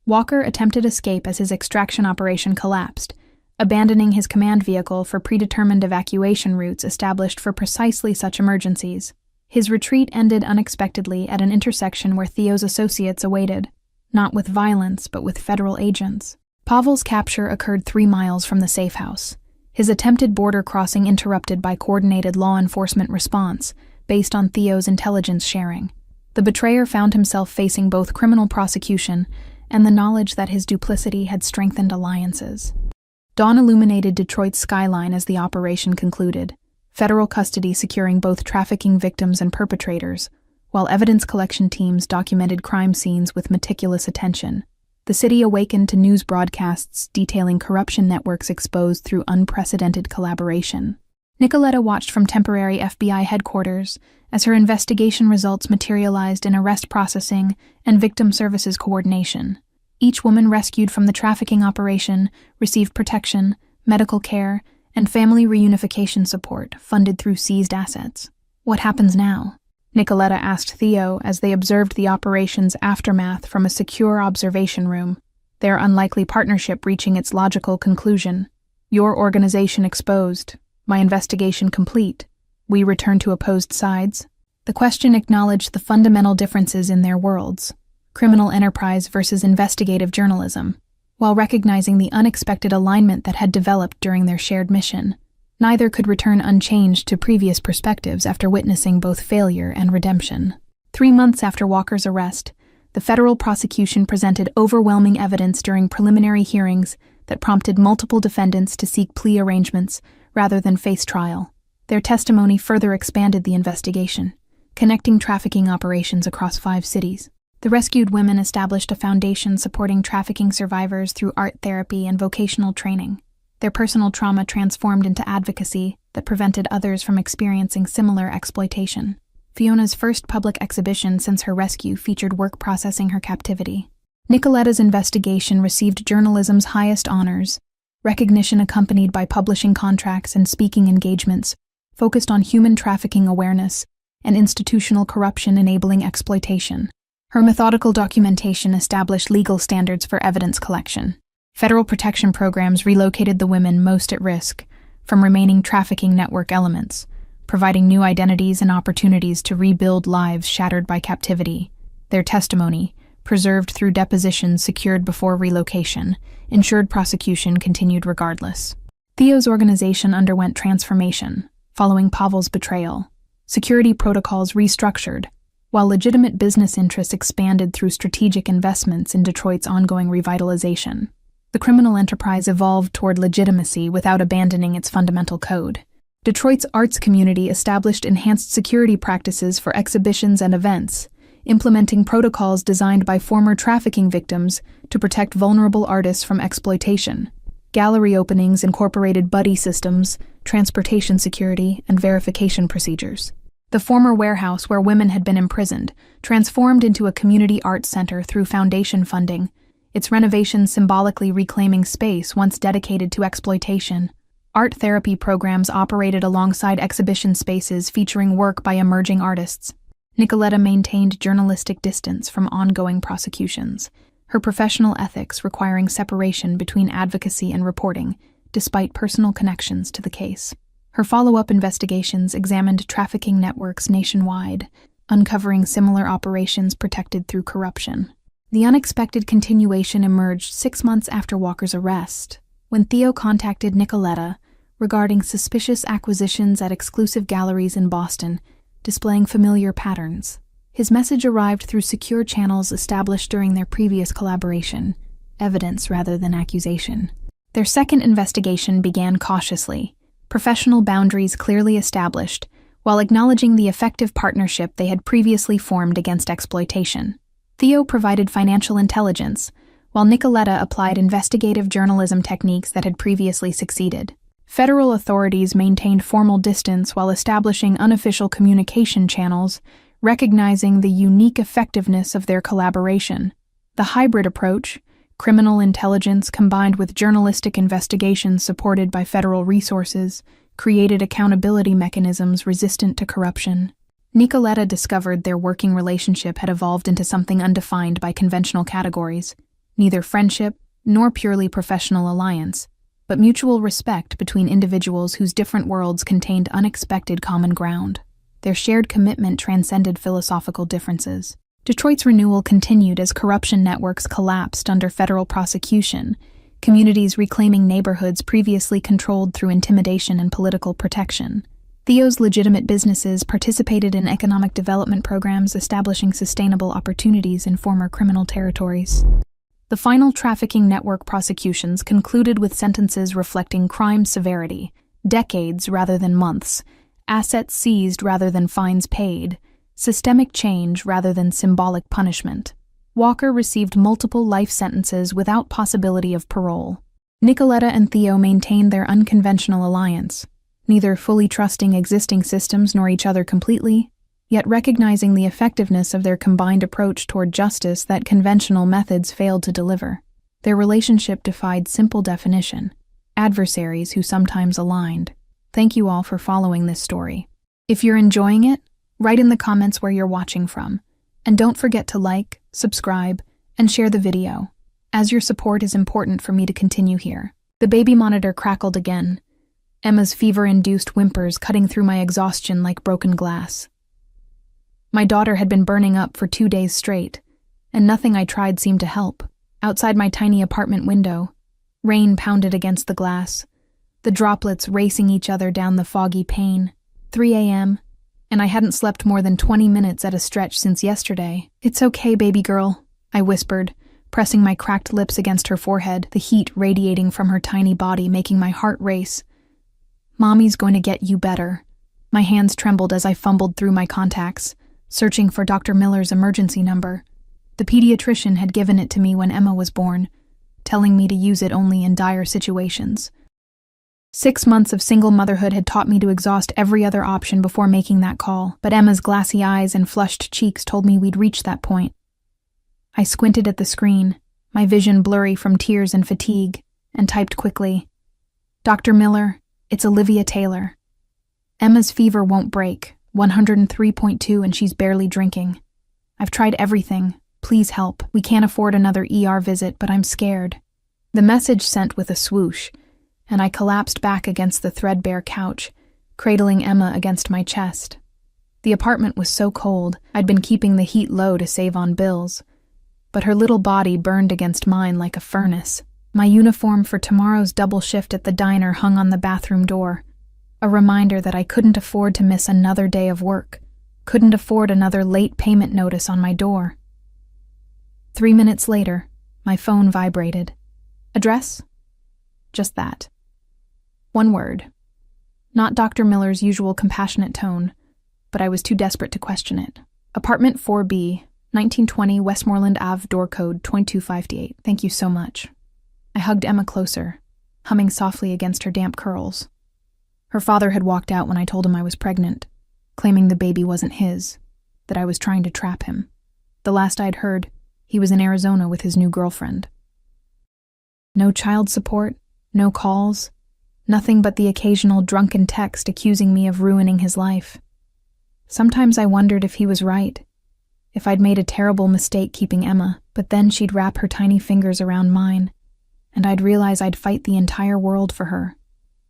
Walker attempted escape as his extraction operation collapsed, abandoning his command vehicle for predetermined evacuation routes established for precisely such emergencies. His retreat ended unexpectedly at an intersection where Theo's associates awaited, not with violence but with federal agents. Pavel's capture occurred 3 miles from the safe house, his attempted border crossing interrupted by coordinated law enforcement response based on Theo's intelligence sharing. The betrayer found himself facing both criminal prosecution and the knowledge that his duplicity had strengthened alliances. Dawn illuminated Detroit's skyline as the operation concluded, federal custody securing both trafficking victims and perpetrators, while evidence collection teams documented crime scenes with meticulous attention. The city awakened to news broadcasts detailing corruption networks exposed through unprecedented collaboration. Nicoletta watched from temporary FBI headquarters as her investigation results materialized in arrest processing and victim services coordination. Each woman rescued from the trafficking operation received protection, medical care, and family reunification support funded through seized assets. "What happens now?" Nicoletta asked Theo as they observed the operation's aftermath from a secure observation room, their unlikely partnership reaching its logical conclusion. "Your organization exposed. My investigation complete. We return to opposed sides." The question acknowledged the fundamental differences in their worlds, criminal enterprise versus investigative journalism, while recognizing the unexpected alignment that had developed during their shared mission. Neither could return unchanged to previous perspectives after witnessing both failure and redemption. 3 months after Walker's arrest, The federal prosecution presented overwhelming evidence during preliminary hearings that prompted multiple defendants to seek plea arrangements rather than face trial. Their testimony further expanded the investigation, connecting trafficking operations across 5 cities. The rescued women established a foundation supporting trafficking survivors through art therapy and vocational training. Their personal trauma transformed into advocacy that prevented others from experiencing similar exploitation. Fiona's first public exhibition since her rescue featured work processing her captivity. Nicoletta's investigation received journalism's highest honors, recognition accompanied by publishing contracts and speaking engagements, focused on human trafficking awareness and institutional corruption enabling exploitation. Her methodical documentation established legal standards for evidence collection. Federal protection programs relocated the women most at risk from remaining trafficking network elements, providing new identities and opportunities to rebuild lives shattered by captivity. Their testimony, preserved through depositions secured before relocation, ensured prosecution continued regardless. Theo's organization underwent transformation, following Pavel's betrayal. Security protocols restructured, while legitimate business interests expanded through strategic investments in Detroit's ongoing revitalization. The criminal enterprise evolved toward legitimacy without abandoning its fundamental code. Detroit's arts community established enhanced security practices for exhibitions and events, implementing protocols designed by former trafficking victims to protect vulnerable artists from exploitation. Gallery openings incorporated buddy systems, transportation security, and verification procedures. The former warehouse where women had been imprisoned transformed into a community arts center through foundation funding, its renovation symbolically reclaiming space once dedicated to exploitation. Art therapy programs operated alongside exhibition spaces featuring work by emerging artists. Nicoletta maintained journalistic distance from ongoing prosecutions, her professional ethics requiring separation between advocacy and reporting, despite personal connections to the case. Her follow-up investigations examined trafficking networks nationwide, uncovering similar operations protected through corruption. The unexpected continuation emerged 6 months after Walker's arrest, when Theo contacted Nicoletta regarding suspicious acquisitions at exclusive galleries in Boston, displaying familiar patterns. His message arrived through secure channels established during their previous collaboration, evidence rather than accusation. Their second investigation began cautiously, professional boundaries clearly established, while acknowledging the effective partnership they had previously formed against exploitation. Theo provided financial intelligence, while Nicoletta applied investigative journalism techniques that had previously succeeded. Federal authorities maintained formal distance while establishing unofficial communication channels, recognizing the unique effectiveness of their collaboration. The hybrid approach, criminal intelligence combined with journalistic investigations supported by federal resources, created accountability mechanisms resistant to corruption. Nicoletta discovered their working relationship had evolved into something undefined by conventional categories, neither friendship nor purely professional alliance, but mutual respect between individuals whose different worlds contained unexpected common ground. Their shared commitment transcended philosophical differences. Detroit's renewal continued as corruption networks collapsed under federal prosecution, communities reclaiming neighborhoods previously controlled through intimidation and political protection. Theo's legitimate businesses participated in economic development programs establishing sustainable opportunities in former criminal territories. The final trafficking network prosecutions concluded with sentences reflecting crime severity, decades rather than months, assets seized rather than fines paid, systemic change rather than symbolic punishment. Walker received multiple life sentences without possibility of parole. Nicoletta and Theo maintained their unconventional alliance, neither fully trusting existing systems nor each other completely, yet recognizing the effectiveness of their combined approach toward justice that conventional methods failed to deliver. Their relationship defied simple definition, adversaries who sometimes aligned. Thank you all for following this story. If you're enjoying it, write in the comments where you're watching from, and don't forget to like, subscribe, and share the video, as your support is important for me to continue here. The baby monitor crackled again, Emma's fever-induced whimpers cutting through my exhaustion like broken glass. My daughter had been burning up for 2 days straight, and nothing I tried seemed to help. Outside my tiny apartment window, rain pounded against the glass, the droplets racing each other down the foggy pane. 3 a.m., and I hadn't slept more than 20 minutes at a stretch since yesterday. It's okay, baby girl. I whispered, pressing my cracked lips against her forehead, the heat radiating from her tiny body making my heart race. Mommy's going to get you better. My hands trembled as I fumbled through my contacts, searching for Dr. Miller's emergency number. The pediatrician had given it to me when Emma was born, telling me to use it only in dire situations. 6 months of single motherhood had taught me to exhaust every other option before making that call, but Emma's glassy eyes and flushed cheeks told me we'd reached that point. I squinted at the screen, my vision blurry from tears and fatigue, and typed quickly, "Dr. Miller, it's Olivia Taylor. Emma's fever won't break, 103.2, and she's barely drinking. I've tried everything. Please help. We can't afford another ER visit, but I'm scared." The message sent with a swoosh, and I collapsed back against the threadbare couch, cradling Emma against my chest. The apartment was so cold, I'd been keeping the heat low to save on bills, but her little body burned against mine like a furnace. My uniform for tomorrow's double shift at the diner hung on the bathroom door, a reminder that I couldn't afford to miss another day of work, couldn't afford another late payment notice on my door. 3 minutes later, my phone vibrated. Address? Just that. One word. Not Dr. Miller's usual compassionate tone, but I was too desperate to question it. Apartment 4B, 1920 Westmoreland Ave, door code 22558. Thank you so much. I hugged Emma closer, humming softly against her damp curls. Her father had walked out when I told him I was pregnant, claiming the baby wasn't his, that I was trying to trap him. The last I'd heard, he was in Arizona with his new girlfriend. No child support, no calls, nothing but the occasional drunken text accusing me of ruining his life. Sometimes I wondered if he was right, if I'd made a terrible mistake keeping Emma, but then she'd wrap her tiny fingers around mine, and I'd realize I'd fight the entire world for her.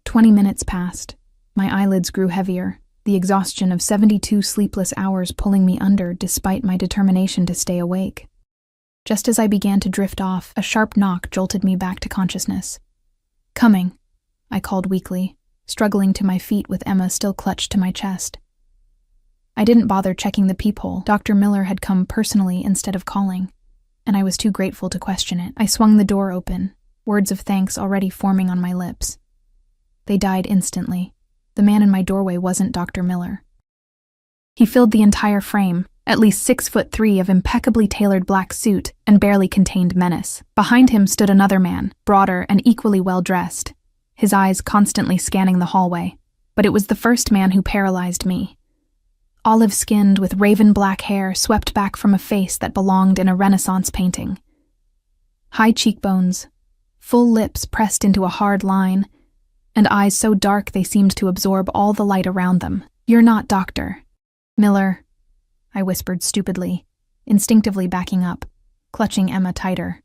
20 minutes passed. My eyelids grew heavier, the exhaustion of 72 sleepless hours pulling me under despite my determination to stay awake. Just as I began to drift off, a sharp knock jolted me back to consciousness. "Coming," I called weakly, struggling to my feet with Emma still clutched to my chest. I didn't bother checking the peephole. Dr. Miller had come personally instead of calling, and I was too grateful to question it. I swung the door open, words of thanks already forming on my lips. They died instantly. The man in my doorway wasn't Dr. Miller. He filled the entire frame, at least 6'3" of impeccably tailored black suit and barely contained menace. Behind him stood another man, broader and equally well-dressed, his eyes constantly scanning the hallway. But it was the first man who paralyzed me. Olive-skinned with raven-black hair swept back from a face that belonged in a Renaissance painting. High cheekbones, full lips pressed into a hard line, and eyes so dark they seemed to absorb all the light around them. "You're not Dr. Miller," I whispered stupidly, instinctively backing up, clutching Emma tighter.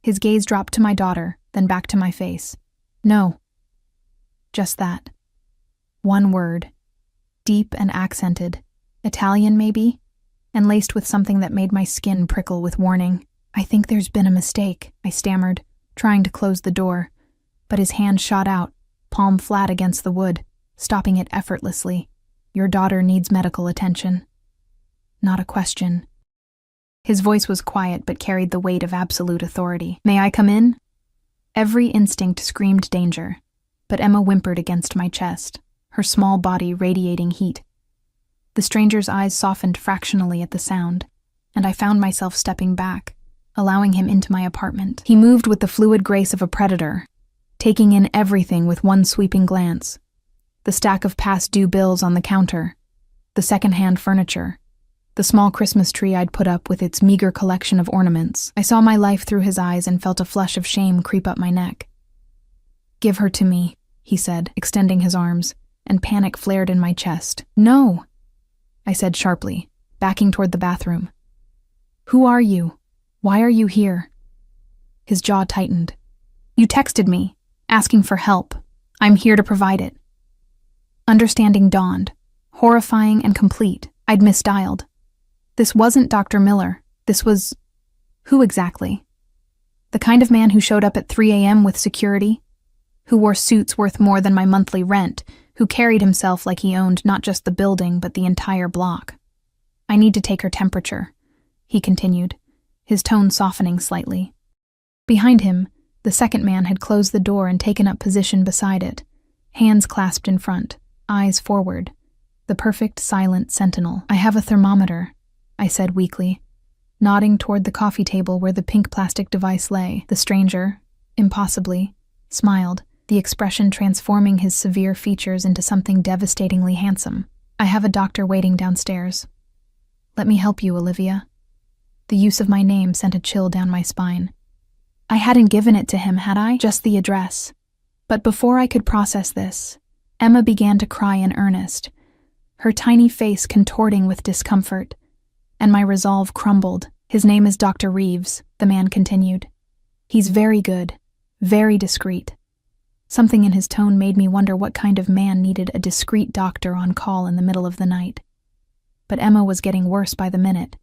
His gaze dropped to my daughter, then back to my face. "No." Just that. One word. Deep and accented. Italian, maybe? And laced with something that made my skin prickle with warning. "I think there's been a mistake," I stammered, trying to close the door. But his hand shot out, palm flat against the wood, stopping it effortlessly. "Your daughter needs medical attention." Not a question. His voice was quiet but carried the weight of absolute authority. "May I come in?" Every instinct screamed danger, but Emma whimpered against my chest, her small body radiating heat. The stranger's eyes softened fractionally at the sound, and I found myself stepping back, allowing him into my apartment. He moved with the fluid grace of a predator, taking in everything with one sweeping glance. The stack of past-due bills on the counter, the second-hand furniture, the small Christmas tree I'd put up with its meager collection of ornaments. I saw my life through his eyes and felt a flush of shame creep up my neck. "Give her to me," he said, extending his arms, and panic flared in my chest. "No," I said sharply, backing toward the bathroom. "Who are you? Why are you here?" His jaw tightened. "You texted me, asking for help. I'm here to provide it." Understanding dawned, horrifying and complete. I'd misdialed. This wasn't Dr. Miller. This was... who exactly? The kind of man who showed up at 3 a.m. with security? Who wore suits worth more than my monthly rent? Who carried himself like he owned not just the building but the entire block? "I need to take her temperature," he continued, his tone softening slightly. Behind him, the second man had closed the door and taken up position beside it, hands clasped in front, eyes forward, the perfect silent sentinel. "I have a thermometer," I said weakly, nodding toward the coffee table where the pink plastic device lay. The stranger, impossibly, smiled, the expression transforming his severe features into something devastatingly handsome. "I have a doctor waiting downstairs. Let me help you, Olivia." The use of my name sent a chill down my spine. I hadn't given it to him, had I? Just the address. But before I could process this, Emma began to cry in earnest, her tiny face contorting with discomfort, and my resolve crumbled. "His name is Dr. Reeves," the man continued. "He's very good, very discreet." Something in his tone made me wonder what kind of man needed a discreet doctor on call in the middle of the night. But Emma was getting worse by the minute,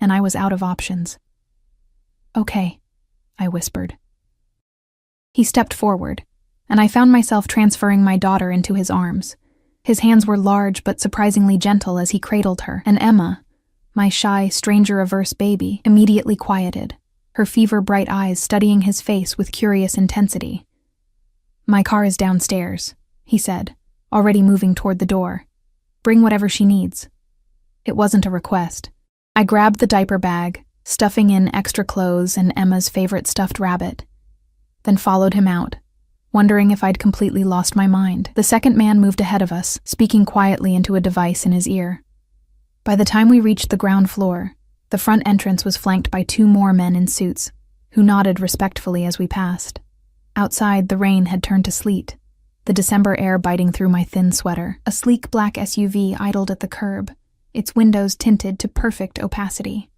and I was out of options. "Okay," I whispered. He stepped forward, and I found myself transferring my daughter into his arms. His hands were large but surprisingly gentle as he cradled her, and Emma, my shy, stranger-averse baby, immediately quieted, her fever-bright eyes studying his face with curious intensity. "My car is downstairs," he said, already moving toward the door. "Bring whatever she needs." It wasn't a request. I grabbed the diaper bag, stuffing in extra clothes and Emma's favorite stuffed rabbit, then followed him out, wondering if I'd completely lost my mind. The second man moved ahead of us, speaking quietly into a device in his ear. By the time we reached the ground floor, the front entrance was flanked by 2 more men in suits, who nodded respectfully as we passed. Outside, the rain had turned to sleet, the December air biting through my thin sweater. A sleek black SUV idled at the curb, its windows tinted to perfect opacity.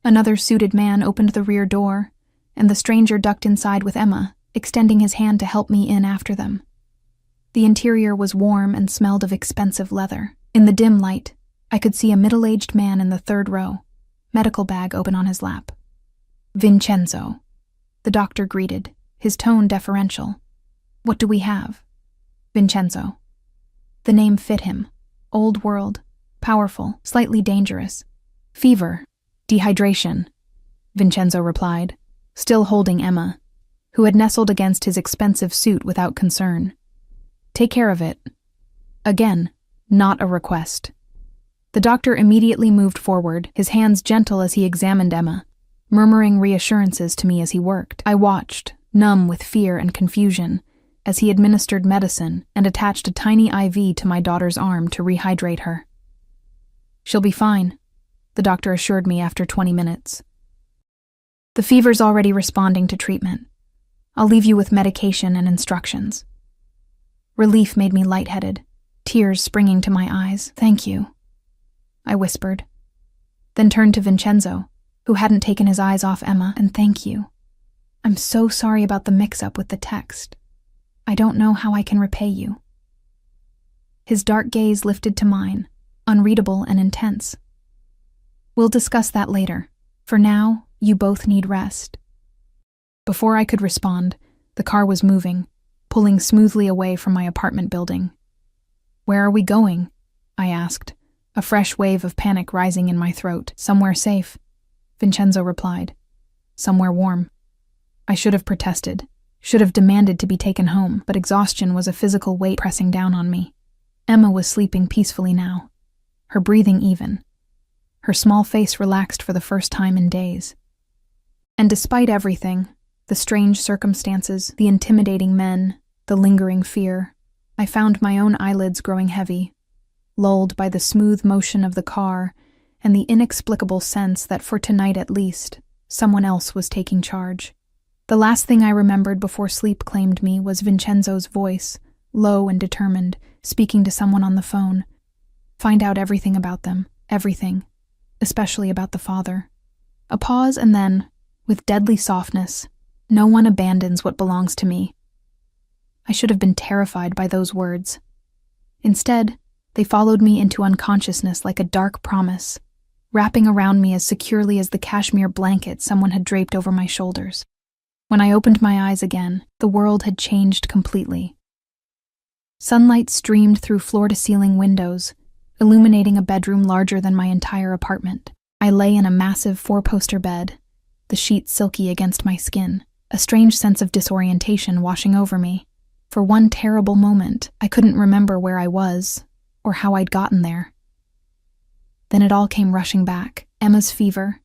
Another suited man opened the rear door, and the stranger ducked inside with Emma, extending his hand to help me in after them. The interior was warm and smelled of expensive leather. In the dim light, I could see a middle-aged man in the 3rd row, medical bag open on his lap. "Vincenzo," the doctor greeted, his tone deferential. "What do we have?" "Vincenzo." The name fit him. Old world, powerful, slightly dangerous. "Fever, dehydration," Vincenzo replied, still holding Emma, who had nestled against his expensive suit without concern. "Take care of it." Again, not a request. The doctor immediately moved forward, his hands gentle as he examined Emma, murmuring reassurances to me as he worked. I watched, numb with fear and confusion, as he administered medicine and attached a tiny IV to my daughter's arm to rehydrate her. "She'll be fine," the doctor assured me after 20 minutes. "The fever's already responding to treatment. I'll leave you with medication and instructions." Relief made me lightheaded, tears springing to my eyes. "Thank you," I whispered, then turned to Vincenzo, who hadn't taken his eyes off Emma. "And thank you. I'm so sorry about the mix-up with the text. I don't know how I can repay you." His dark gaze lifted to mine, unreadable and intense. "We'll discuss that later. For now, you both need rest." Before I could respond, the car was moving, pulling smoothly away from my apartment building. "Where are we going?" I asked, a fresh wave of panic rising in my throat. "Somewhere safe," Vincenzo replied. "Somewhere warm." I should have protested, should have demanded to be taken home, but exhaustion was a physical weight pressing down on me. Emma was sleeping peacefully now, her breathing even, her small face relaxed for the first time in days. And despite everything, the strange circumstances, the intimidating men, the lingering fear, I found my own eyelids growing heavy, lulled by the smooth motion of the car and the inexplicable sense that for tonight at least, someone else was taking charge. The last thing I remembered before sleep claimed me was Vincenzo's voice, low and determined, speaking to someone on the phone. Find out everything about them, everything, especially about the father. A pause and then, with deadly softness, "No one abandons what belongs to me." I should have been terrified by those words. Instead, they followed me into unconsciousness like a dark promise, wrapping around me as securely as the cashmere blanket someone had draped over my shoulders. When I opened my eyes again, the world had changed completely. Sunlight streamed through floor-to-ceiling windows, illuminating a bedroom larger than my entire apartment. I lay in a massive 4-poster bed, the sheets silky against my skin, a strange sense of disorientation washing over me. For one terrible moment, I couldn't remember where I was or how I'd gotten there. Then it all came rushing back. Emma's fever,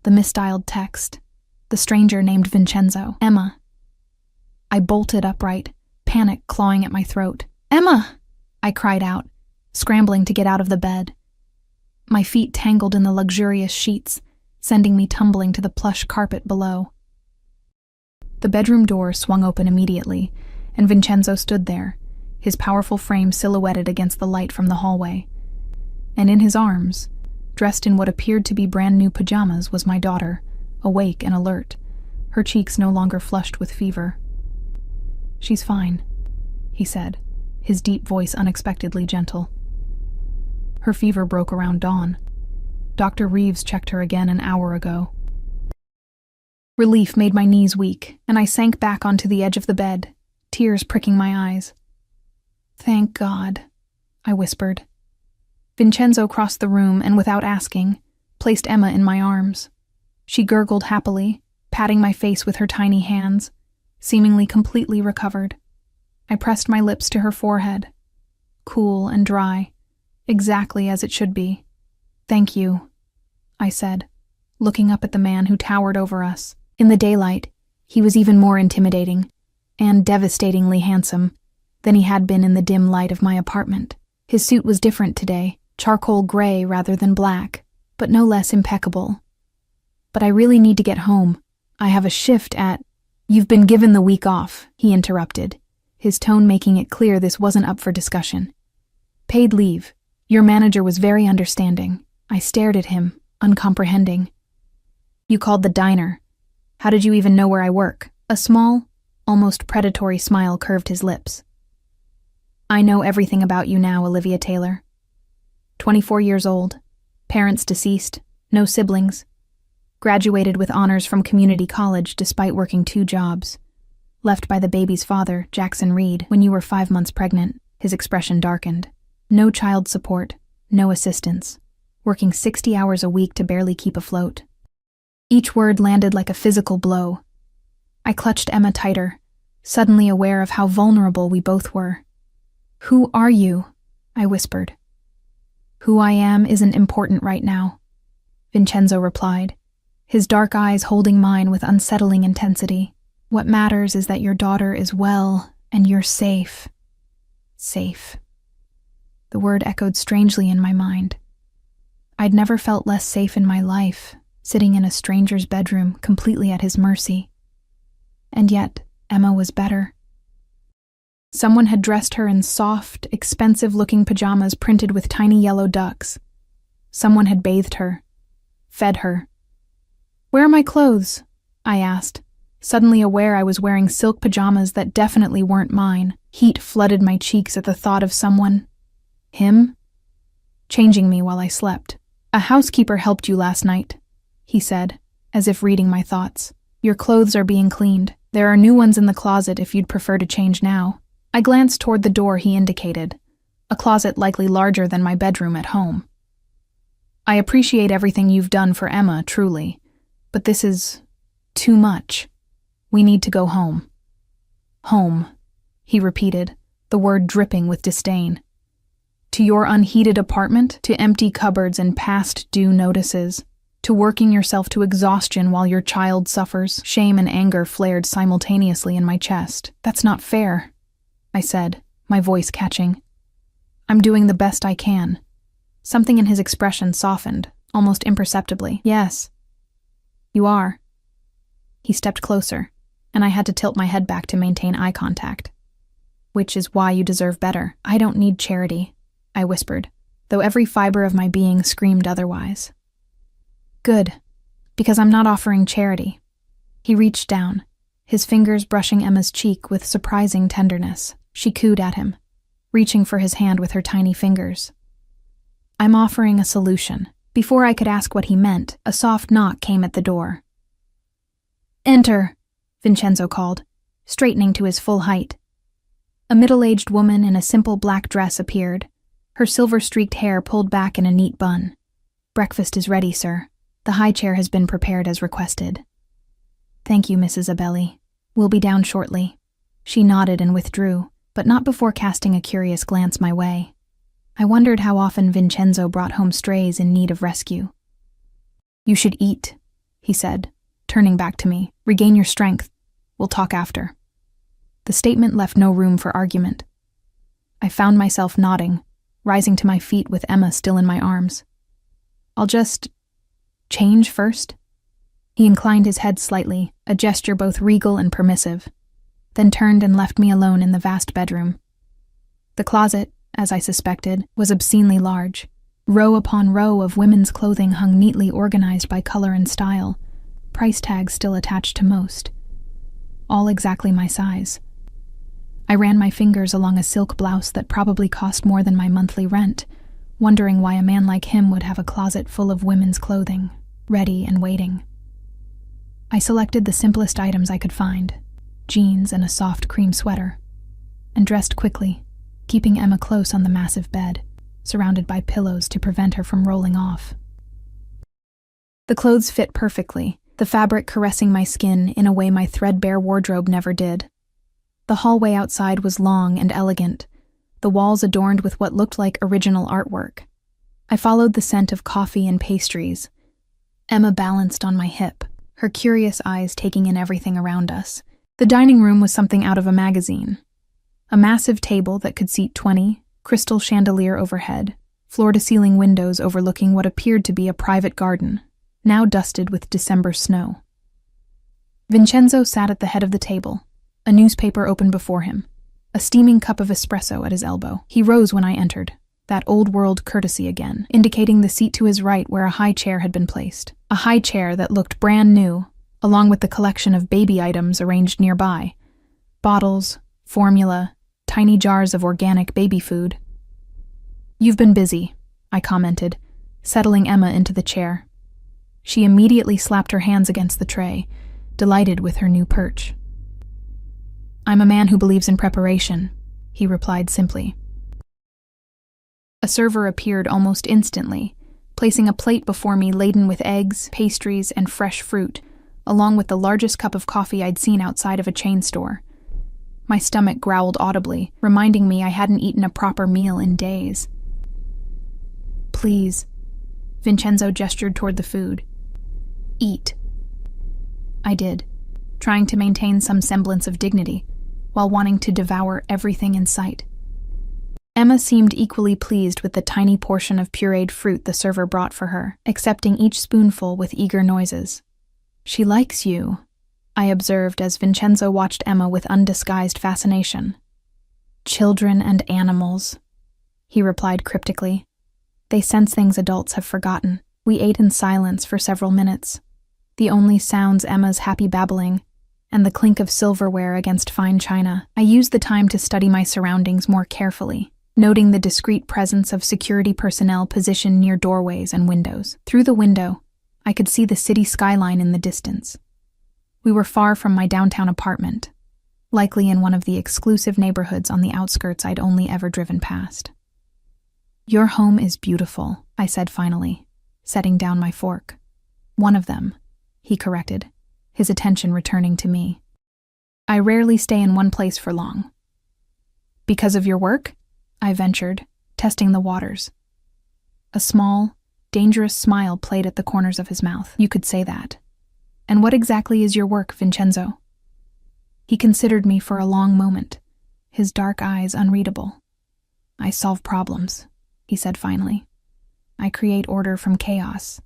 the misdialed text, the stranger named Vincenzo. Emma. I bolted upright, panic clawing at my throat. "Emma!" I cried out, scrambling to get out of the bed. My feet tangled in the luxurious sheets, sending me tumbling to the plush carpet below. The bedroom door swung open immediately, and Vincenzo stood there, his powerful frame silhouetted against the light from the hallway. And in his arms, dressed in what appeared to be brand new pajamas, was my daughter, awake and alert, her cheeks no longer flushed with fever. "She's fine," he said, his deep voice unexpectedly gentle. "Her fever broke around dawn. Dr. Reeves checked her again an hour ago." Relief made my knees weak, and I sank back onto the edge of the bed, tears pricking my eyes. "Thank God," I whispered. Vincenzo crossed the room and, without asking, placed Emma in my arms. She gurgled happily, patting my face with her tiny hands, seemingly completely recovered. I pressed my lips to her forehead, cool and dry, exactly as it should be. "Thank you," I said, looking up at the man who towered over us. In the daylight, he was even more intimidating, and devastatingly handsome, than he had been in the dim light of my apartment. His suit was different today, charcoal gray rather than black, but no less impeccable. "But I really need to get home. I have a shift at—" "You've been given the week off," he interrupted, his tone making it clear this wasn't up for discussion. "Paid leave. Your manager was very understanding." I stared at him, uncomprehending. "You called the diner. How did you even know where I work?" A small, almost predatory smile curved his lips. "I know everything about you now, Olivia Taylor. 24 years old, parents deceased, no siblings, graduated with honors from community college despite working 2 jobs, left by the baby's father, Jackson Reed, when you were 5 months pregnant." His expression darkened. "No child support, no assistance, working 60 hours a week to barely keep afloat." Each word landed like a physical blow. I clutched Emma tighter, suddenly aware of how vulnerable we both were. "Who are you?" I whispered. "Who I am isn't important right now," Vincenzo replied, his dark eyes holding mine with unsettling intensity. "What matters is that your daughter is well and you're safe." Safe. The word echoed strangely in my mind. I'd never felt less safe in my life, sitting in a stranger's bedroom, completely at his mercy. And yet, Emma was better. Someone had dressed her in soft, expensive-looking pajamas printed with tiny yellow ducks. Someone had bathed her, fed her. "Where are my clothes?" I asked, suddenly aware I was wearing silk pajamas that definitely weren't mine. Heat flooded my cheeks at the thought of someone, him, changing me while I slept. "A housekeeper helped you last night," he said, as if reading my thoughts. "Your clothes are being cleaned. There are new ones in the closet if you'd prefer to change now." I glanced toward the door he indicated, a closet likely larger than my bedroom at home. "I appreciate everything you've done for Emma, truly, but this is too much. We need to go home." "Home," he repeated, the word dripping with disdain. "To your unheated apartment, to empty cupboards and past due notices, to working yourself to exhaustion while your child suffers." Shame and anger flared simultaneously in my chest. "That's not fair," I said, my voice catching. "I'm doing the best I can." Something in his expression softened, almost imperceptibly. "Yes, you are." He stepped closer, and I had to tilt my head back to maintain eye contact. "Which is why you deserve better." "I don't need charity," I whispered, though every fiber of my being screamed otherwise. "Good, because I'm not offering charity." He reached down, his fingers brushing Emma's cheek with surprising tenderness. She cooed at him, reaching for his hand with her tiny fingers. "I'm offering a solution." Before I could ask what he meant, a soft knock came at the door. "Enter," Vincenzo called, straightening to his full height. A middle-aged woman in a simple black dress appeared, her silver-streaked hair pulled back in a neat bun. "Breakfast is ready, sir. The high chair has been prepared as requested." "Thank you, Mrs. Abelli. We'll be down shortly." She nodded and withdrew, but not before casting a curious glance my way. I wondered how often Vincenzo brought home strays in need of rescue. "You should eat," he said, turning back to me. "Regain your strength. We'll talk after." The statement left no room for argument. I found myself nodding, rising to my feet with Emma still in my arms. "I'll just change first?" He inclined his head slightly, a gesture both regal and permissive, then turned and left me alone in the vast bedroom. The closet, as I suspected, was obscenely large. Row upon row of women's clothing hung neatly organized by color and style, price tags still attached to most. All exactly my size. I ran my fingers along a silk blouse that probably cost more than my monthly rent, wondering why a man like him would have a closet full of women's clothing, ready and waiting. I selected the simplest items I could find, jeans and a soft cream sweater, and dressed quickly, keeping Emma close on the massive bed, surrounded by pillows to prevent her from rolling off. The clothes fit perfectly, the fabric caressing my skin in a way my threadbare wardrobe never did. The hallway outside was long and elegant, the walls adorned with what looked like original artwork. I followed the scent of coffee and pastries. Emma balanced on my hip, her curious eyes taking in everything around us. The dining room was something out of a magazine. A massive table that could seat 20, crystal chandelier overhead, floor-to-ceiling windows overlooking what appeared to be a private garden, now dusted with December snow. Vincenzo sat at the head of the table, a newspaper open before him, a steaming cup of espresso at his elbow. He rose when I entered, that old-world courtesy again, indicating the seat to his right where a high chair had been placed. A high chair that looked brand new, along with the collection of baby items arranged nearby. Bottles, formula, tiny jars of organic baby food. "You've been busy," I commented, settling Emma into the chair. She immediately slapped her hands against the tray, delighted with her new perch. "I'm a man who believes in preparation," he replied simply. A server appeared almost instantly, placing a plate before me laden with eggs, pastries, and fresh fruit, along with the largest cup of coffee I'd seen outside of a chain store. My stomach growled audibly, reminding me I hadn't eaten a proper meal in days. "Please," Vincenzo gestured toward the food. "Eat." I did, trying to maintain some semblance of dignity, while wanting to devour everything in sight. Emma seemed equally pleased with the tiny portion of pureed fruit the server brought for her, accepting each spoonful with eager noises. "She likes you," I observed as Vincenzo watched Emma with undisguised fascination. "Children and animals," he replied cryptically. "They sense things adults have forgotten." We ate in silence for several minutes, the only sounds Emma's happy babbling and the clink of silverware against fine china. I used the time to study my surroundings more carefully, noting the discreet presence of security personnel positioned near doorways and windows. Through the window, I could see the city skyline in the distance. We were far from my downtown apartment, likely in one of the exclusive neighborhoods on the outskirts I'd only ever driven past. "Your home is beautiful," I said finally, setting down my fork. "One of them," he corrected, his attention returning to me. "I rarely stay in one place for long." "Because of your work?" I ventured, testing the waters. A small, dangerous smile played at the corners of his mouth. "You could say that. And what exactly is your work, Vincenzo?" He considered me for a long moment, his dark eyes unreadable. "I solve problems," he said finally. "I create order from chaos.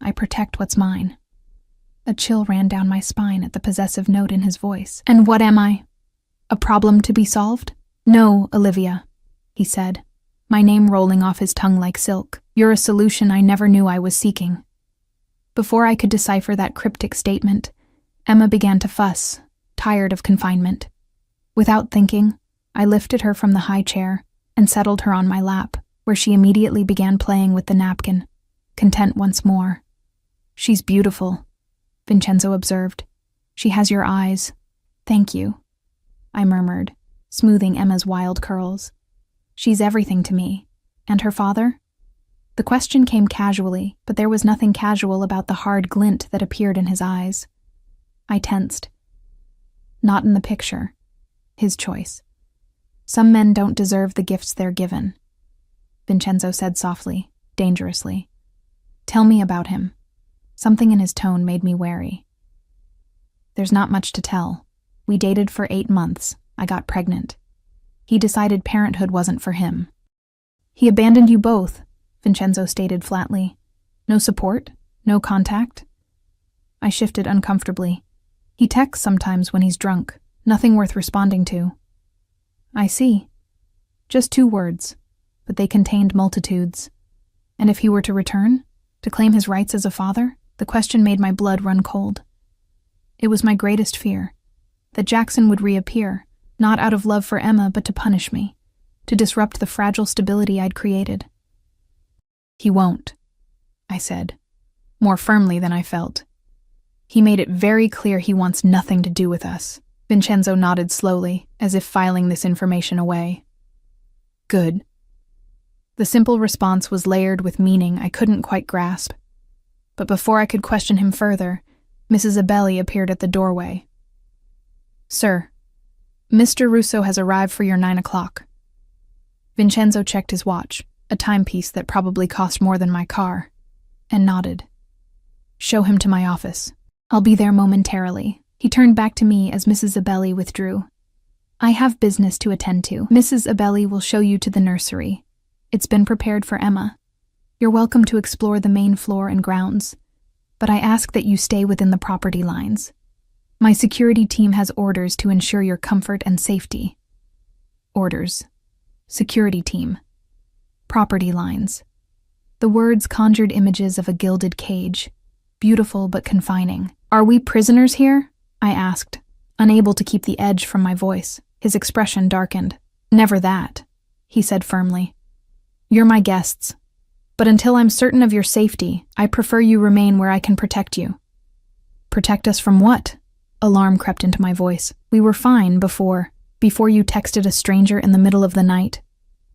I protect what's mine." A chill ran down my spine at the possessive note in his voice. "And what am I? A problem to be solved?" "No, Olivia," he said, my name rolling off his tongue like silk. "You're a solution I never knew I was seeking." Before I could decipher that cryptic statement, Emma began to fuss, tired of confinement. Without thinking, I lifted her from the high chair and settled her on my lap, where she immediately began playing with the napkin, content once more. "She's beautiful," Vincenzo observed. "She has your eyes." "Thank you," I murmured, smoothing Emma's wild curls. "She's everything to me. And her father?" The question came casually, but there was nothing casual about the hard glint that appeared in his eyes. I tensed. Not in the picture. His choice. Some men don't deserve the gifts they're given, Vincenzo said softly, dangerously. Tell me about him. Something in his tone made me wary. There's not much to tell. We dated for 8 months. I got pregnant. He decided parenthood wasn't for him. He abandoned you both, Vincenzo stated flatly. No support? No contact? I shifted uncomfortably. He texts sometimes when he's drunk. Nothing worth responding to. I see. Just 2 words, but they contained multitudes. And if he were to return, to claim his rights as a father, the question made my blood run cold. It was my greatest fear, that Jackson would reappear, not out of love for Emma, but to punish me, to disrupt the fragile stability I'd created. He won't, I said, more firmly than I felt. He made it very clear he wants nothing to do with us. Vincenzo nodded slowly, as if filing this information away. Good. The simple response was layered with meaning I couldn't quite grasp. But before I could question him further, Mrs. Abelli appeared at the doorway. Sir, Mr. Russo has arrived for your 9 o'clock. Vincenzo checked his watch, a timepiece that probably cost more than my car, and nodded. Show him to my office. I'll be there momentarily. He turned back to me as Mrs. Abelli withdrew. I have business to attend to. Mrs. Abelli will show you to the nursery. It's been prepared for Emma. You're welcome to explore the main floor and grounds, but I ask that you stay within the property lines. My security team has orders to ensure your comfort and safety. Orders. Security team. Property lines. The words conjured images of a gilded cage, beautiful but confining. Are we prisoners here? I asked, unable to keep the edge from my voice. His expression darkened. Never that, he said firmly. You're my guests, but until I'm certain of your safety, I prefer you remain where I can protect you. Protect us from what? Alarm crept into my voice. We were fine before you texted a stranger in the middle of the night.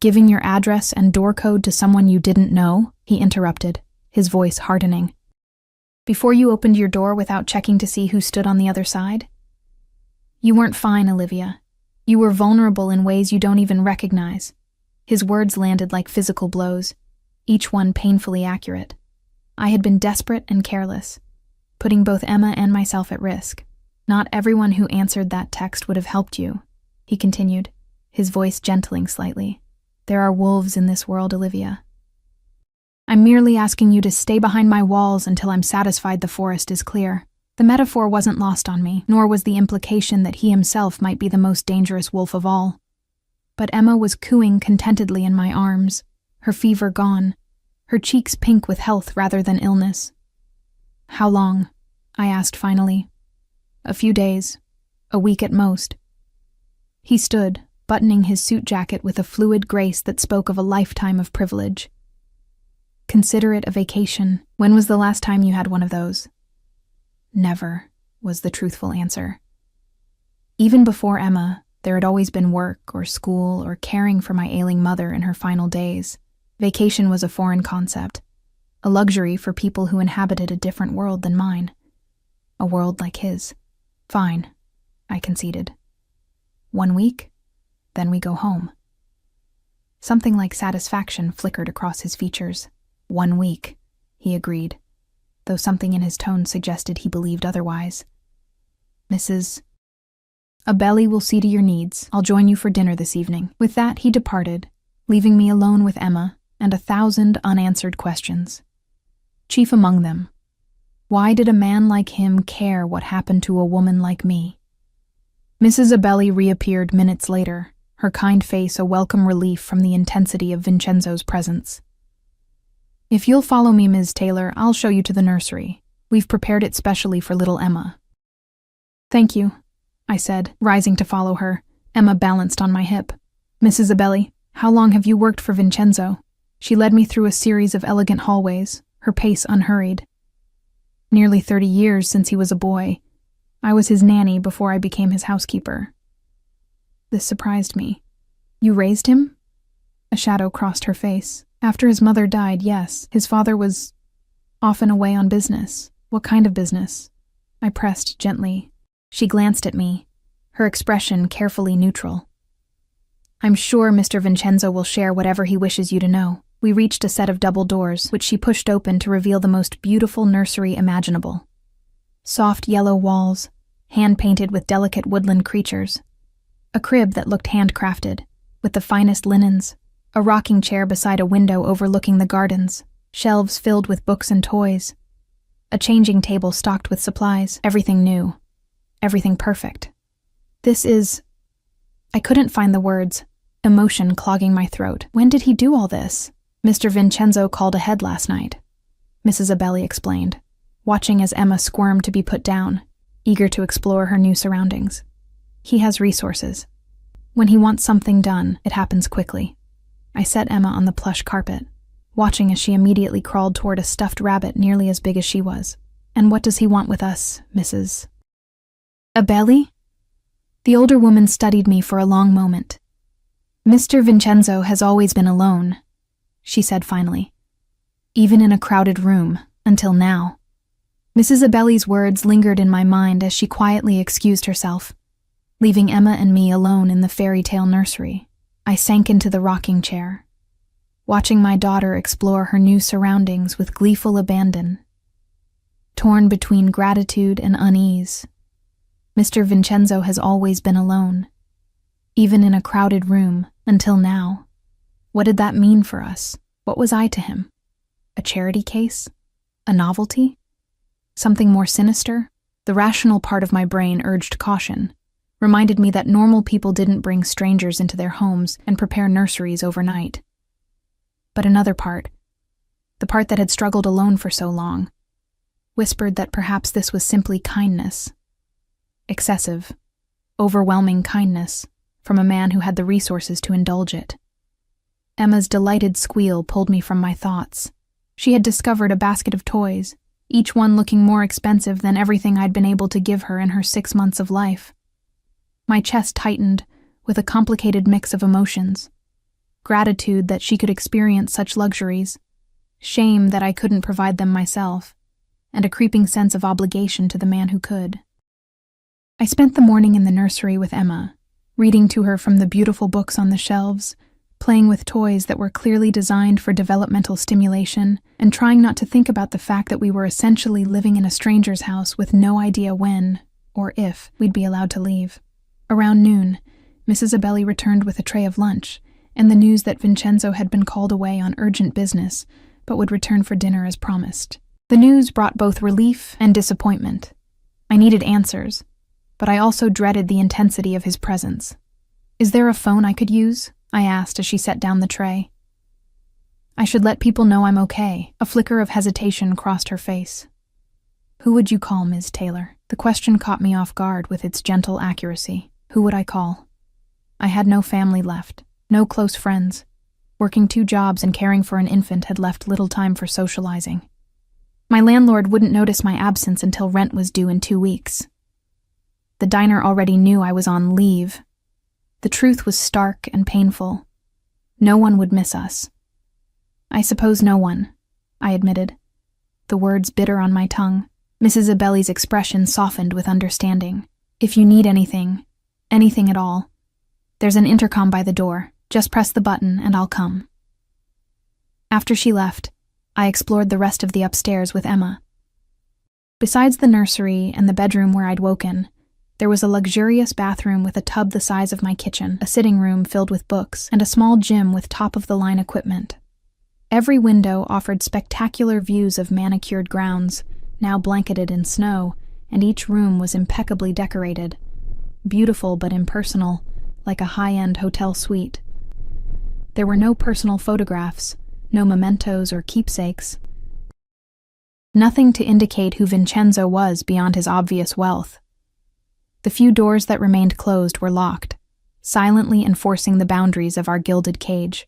Giving your address and door code to someone you didn't know, he interrupted, his voice hardening. Before you opened your door without checking to see who stood on the other side? You weren't fine, Olivia. You were vulnerable in ways you don't even recognize. His words landed like physical blows, each one painfully accurate. I had been desperate and careless, putting both Emma and myself at risk. Not everyone who answered that text would have helped you, he continued, his voice gentling slightly. There are wolves in this world, Olivia. I'm merely asking you to stay behind my walls until I'm satisfied the forest is clear. The metaphor wasn't lost on me, nor was the implication that he himself might be the most dangerous wolf of all. But Emma was cooing contentedly in my arms, her fever gone, her cheeks pink with health rather than illness. How long? I asked finally. A few days, a week at most. He stood, buttoning his suit jacket with a fluid grace that spoke of a lifetime of privilege. Consider it a vacation. When was the last time you had one of those? Never, was the truthful answer. Even before Emma, there had always been work or school or caring for my ailing mother in her final days. Vacation was a foreign concept, a luxury for people who inhabited a different world than mine. A world like his. Fine, I conceded. 1 week, then we go home. Something like satisfaction flickered across his features. 1 week, he agreed, though something in his tone suggested he believed otherwise. Mrs. Abelli will see to your needs. I'll join you for dinner this evening. With that, he departed, leaving me alone with Emma and 1,000 unanswered questions. Chief among them, why did a man like him care what happened to a woman like me? Mrs. Abelli reappeared minutes later, her kind face a welcome relief from the intensity of Vincenzo's presence. If you'll follow me, Ms. Taylor, I'll show you to the nursery. We've prepared it specially for little Emma. Thank you, I said, rising to follow her. Emma balanced on my hip. Mrs. Abelli, how long have you worked for Vincenzo? She led me through a series of elegant hallways, her pace unhurried. Nearly 30 years since he was a boy. I was his nanny before I became his housekeeper. This surprised me. You raised him? A shadow crossed her face. After his mother died, yes. His father was often away on business. What kind of business? I pressed gently. She glanced at me, her expression carefully neutral. I'm sure Mr. Vincenzo will share whatever he wishes you to know. We reached a set of double doors, which she pushed open to reveal the most beautiful nursery imaginable. Soft yellow walls, hand-painted with delicate woodland creatures. A crib that looked handcrafted, with the finest linens. A rocking chair beside a window overlooking the gardens. Shelves filled with books and toys. A changing table stocked with supplies. Everything new. Everything perfect. I couldn't find the words, emotion clogging my throat. When did he do all this? Mr. Vincenzo called ahead last night, Mrs. Abelli explained, watching as Emma squirmed to be put down, eager to explore her new surroundings. He has resources. When he wants something done, it happens quickly. I set Emma on the plush carpet, watching as she immediately crawled toward a stuffed rabbit nearly as big as she was. And what does he want with us, Mrs. Abelli? The older woman studied me for a long moment. Mr. Vincenzo has always been alone, she said finally. Even in a crowded room, until now. Mrs. Abelli's words lingered in my mind as she quietly excused herself, leaving Emma and me alone in the fairy tale nursery. I sank into the rocking chair, watching my daughter explore her new surroundings with gleeful abandon. Torn between gratitude and unease, Mr. Vincenzo has always been alone, even in a crowded room, until now. What did that mean for us? What was I to him? A charity case? A novelty? Something more sinister? The rational part of my brain urged caution, reminded me that normal people didn't bring strangers into their homes and prepare nurseries overnight. But another part, the part that had struggled alone for so long, whispered that perhaps this was simply kindness. Excessive, overwhelming kindness from a man who had the resources to indulge it. Emma's delighted squeal pulled me from my thoughts. She had discovered a basket of toys, each one looking more expensive than everything I'd been able to give her in her 6 months of life. My chest tightened with a complicated mix of emotions. Gratitude that she could experience such luxuries, shame that I couldn't provide them myself, and a creeping sense of obligation to the man who could. I spent the morning in the nursery with Emma, reading to her from the beautiful books on the shelves, playing with toys that were clearly designed for developmental stimulation, and trying not to think about the fact that we were essentially living in a stranger's house with no idea when, or if, we'd be allowed to leave. Around noon, Mrs. Abelli returned with a tray of lunch, and the news that Vincenzo had been called away on urgent business, but would return for dinner as promised. The news brought both relief and disappointment. I needed answers, but I also dreaded the intensity of his presence. Is there a phone I could use? I asked as she set down the tray. I should let people know I'm okay. A flicker of hesitation crossed her face. Who would you call, Ms. Taylor? The question caught me off guard with its gentle accuracy. Who would I call? I had no family left, no close friends. Working 2 jobs and caring for an infant had left little time for socializing. My landlord wouldn't notice my absence until rent was due in 2 weeks. The diner already knew I was on leave. The truth was stark and painful. No one would miss us. I suppose no one, I admitted, the words bitter on my tongue. Mrs. Abelli's expression softened with understanding. If you need anything at all, there's an intercom by the door. Just press the button and I'll come. After she left, I explored the rest of the upstairs with Emma. Besides the nursery and the bedroom where I'd woken, there was a luxurious bathroom with a tub the size of my kitchen, a sitting room filled with books, and a small gym with top-of-the-line equipment. Every window offered spectacular views of manicured grounds, now blanketed in snow, and each room was impeccably decorated. Beautiful but impersonal, like a high-end hotel suite. There were no personal photographs, no mementos or keepsakes. Nothing to indicate who Vincenzo was beyond his obvious wealth. The few doors that remained closed were locked, silently enforcing the boundaries of our gilded cage.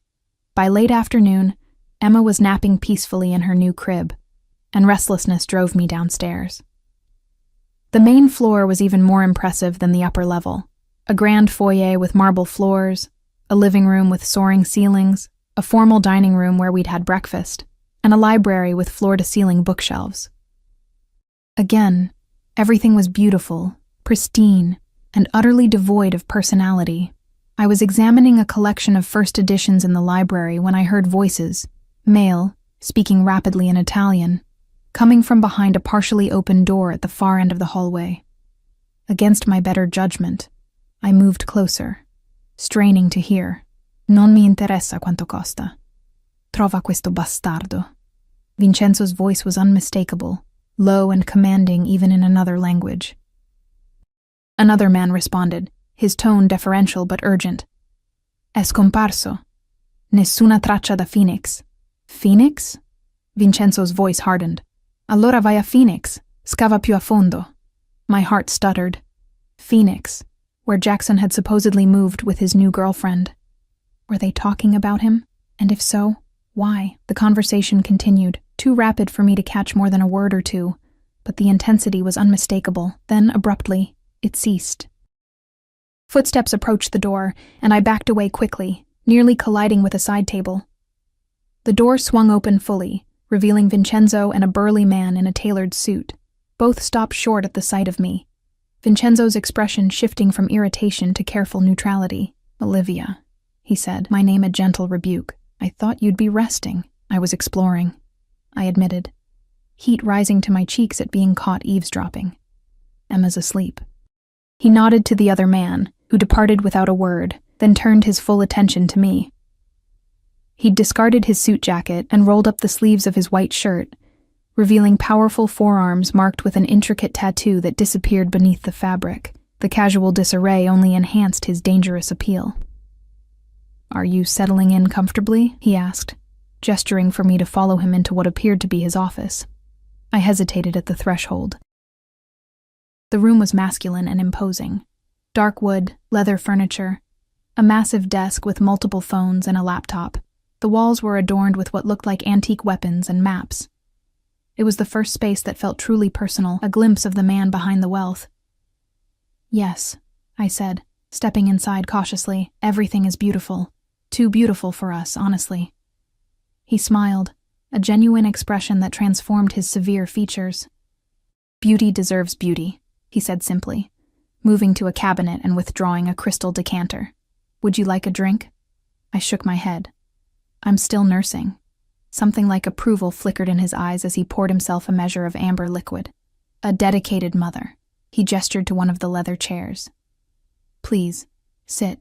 By late afternoon, Emma was napping peacefully in her new crib, and restlessness drove me downstairs. The main floor was even more impressive than the upper level. A grand foyer with marble floors, a living room with soaring ceilings, a formal dining room where we'd had breakfast, and a library with floor-to-ceiling bookshelves. Again, Everything was beautiful, pristine, and utterly devoid of personality. I was examining a collection of first editions in the library when I heard voices, male, speaking rapidly in Italian, coming from behind a partially open door at the far end of the hallway. Against my better judgment, I moved closer, straining to hear. Non mi interessa quanto costa. Trova questo bastardo. Vincenzo's voice was unmistakable, low and commanding even in another language. Another man responded, his tone deferential but urgent. È scomparso. Nessuna traccia da Phoenix. Phoenix? Vincenzo's voice hardened. Allora vai a Phoenix. Scava più a fondo. My heart stuttered. Phoenix, where Jackson had supposedly moved with his new girlfriend. Were they talking about him? And if so, why? The conversation continued, too rapid for me to catch more than a word or two, but the intensity was unmistakable. Then, abruptly, it ceased. Footsteps approached the door, and I backed away quickly, nearly colliding with a side table. The door swung open fully, revealing Vincenzo and a burly man in a tailored suit. Both stopped short at the sight of me, Vincenzo's expression shifting from irritation to careful neutrality. Olivia, he said, my name a gentle rebuke. I thought you'd be resting. I was exploring, I admitted, heat rising to my cheeks at being caught eavesdropping. Emma's asleep. He nodded to the other man, who departed without a word, then turned his full attention to me. He'd discarded his suit jacket and rolled up the sleeves of his white shirt, revealing powerful forearms marked with an intricate tattoo that disappeared beneath the fabric. The casual disarray only enhanced his dangerous appeal. Are you settling in comfortably? He asked, gesturing for me to follow him into what appeared to be his office. I hesitated at the threshold. The room was masculine and imposing. Dark wood, leather furniture, a massive desk with multiple phones and a laptop. The walls were adorned with what looked like antique weapons and maps. It was the first space that felt truly personal, a glimpse of the man behind the wealth. Yes, I said, stepping inside cautiously. Everything is beautiful. Too beautiful for us, honestly. He smiled, a genuine expression that transformed his severe features. Beauty deserves beauty, he said simply, moving to a cabinet and withdrawing a crystal decanter. Would you like a drink? I shook my head. I'm still nursing. Something like approval flickered in his eyes as he poured himself a measure of amber liquid. A dedicated mother. He gestured to one of the leather chairs. Please, sit.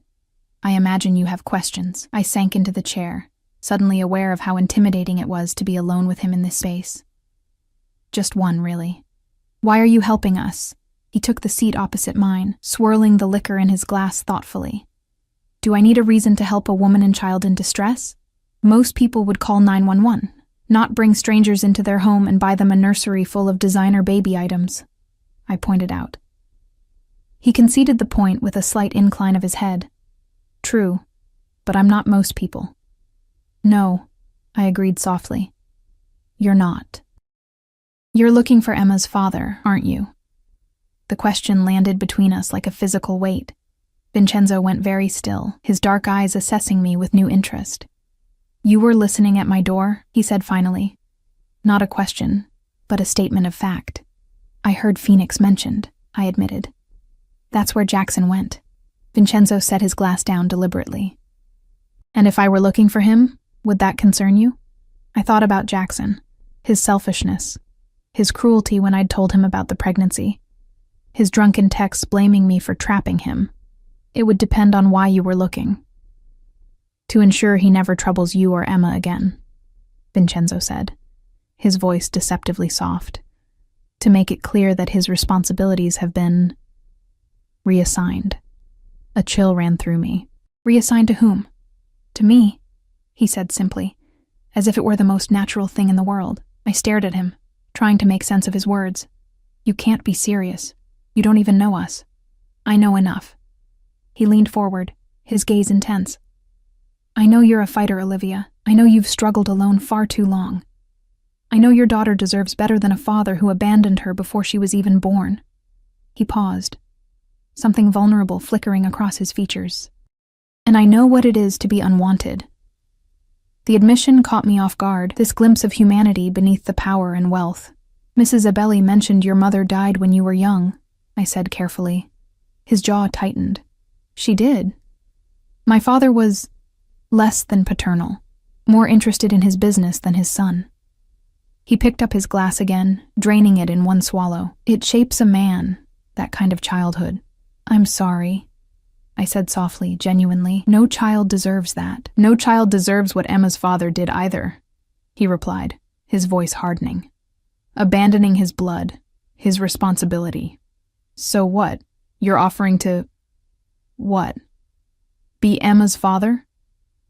I imagine you have questions. I sank into the chair, suddenly aware of how intimidating it was to be alone with him in this space. Just one, really. Why are you helping us? He took the seat opposite mine, swirling the liquor in his glass thoughtfully. Do I need a reason to help a woman and child in distress? Most people would call 911, not bring strangers into their home and buy them a nursery full of designer baby items, I pointed out. He conceded the point with a slight incline of his head. True, but I'm not most people. No, I agreed softly. You're not. You're looking for Emma's father, aren't you? The question landed between us like a physical weight. Vincenzo went very still, his dark eyes assessing me with new interest. You were listening at my door, he said finally. Not a question, but a statement of fact. I heard Phoenix mentioned, I admitted. That's where Jackson went. Vincenzo set his glass down deliberately. And if I were looking for him, would that concern you? I thought about Jackson, his selfishness, his cruelty when I'd told him about the pregnancy, his drunken texts blaming me for trapping him. It would depend on why you were looking. To ensure he never troubles you or Emma again, Vincenzo said, his voice deceptively soft, to make it clear that his responsibilities have been reassigned. A chill ran through me. Reassigned to whom? To me, he said simply, as if it were the most natural thing in the world. I stared at him, trying to make sense of his words. You can't be serious. You don't even know us. I know enough. He leaned forward, his gaze intense. I know you're a fighter, Olivia. I know you've struggled alone far too long. I know your daughter deserves better than a father who abandoned her before she was even born. He paused, something vulnerable flickering across his features. And I know what it is to be unwanted. The admission caught me off guard, this glimpse of humanity beneath the power and wealth. Mrs. Abelli mentioned your mother died when you were young, I said carefully. His jaw tightened. She did. My father was less than paternal, more interested in his business than his son. He picked up his glass again, draining it in one swallow. It shapes a man, that kind of childhood. I'm sorry, I said softly, genuinely. No child deserves that. No child deserves what Emma's father did either, he replied, his voice hardening. Abandoning his blood, his responsibility. So what? You're offering to… what? Be Emma's father?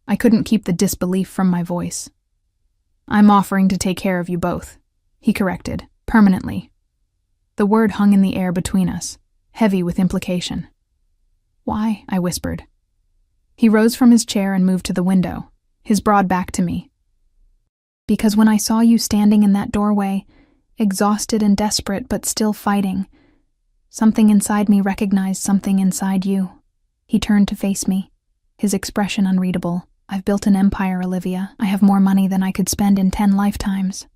I couldn't keep the disbelief from my voice. I'm offering to take care of you both, he corrected, permanently. The word hung in the air between us, heavy with implication. Why? I whispered. He rose from his chair and moved to the window, his broad back to me. Because when I saw you standing in that doorway, exhausted and desperate but still fighting, something inside me recognized something inside you. He turned to face me, his expression unreadable. I've built an empire, Olivia. I have more money than I could spend in 10 lifetimes.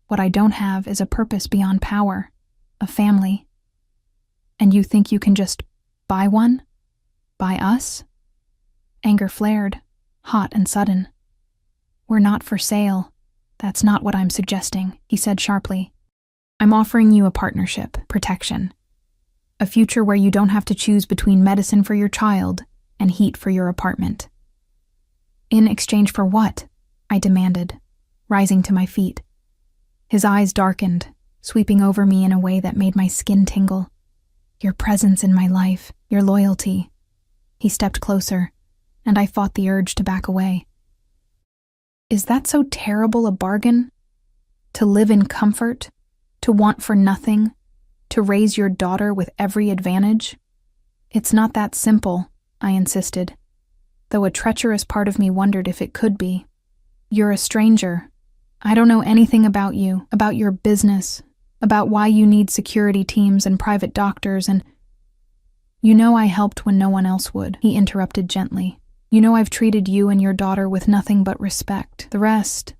What I don't have is a purpose beyond power, a family. And you think you can just buy one? Buy us? Anger flared, hot and sudden. We're not for sale. That's not what I'm suggesting, he said sharply. I'm offering you a partnership, protection. A future where you don't have to choose between medicine for your child and heat for your apartment. In exchange for what? I demanded, rising to my feet. His eyes darkened, sweeping over me in a way that made my skin tingle. Your presence in my life, your loyalty. He stepped closer, and I fought the urge to back away. Is that so terrible a bargain? To live in comfort? To want for nothing? To raise your daughter with every advantage? It's not that simple, I insisted, though a treacherous part of me wondered if it could be. You're a stranger. I don't know anything about you, about your business, about why you need security teams and private doctors and… You know I helped when no one else would, he interrupted gently. You know I've treated you and your daughter with nothing but respect. The rest…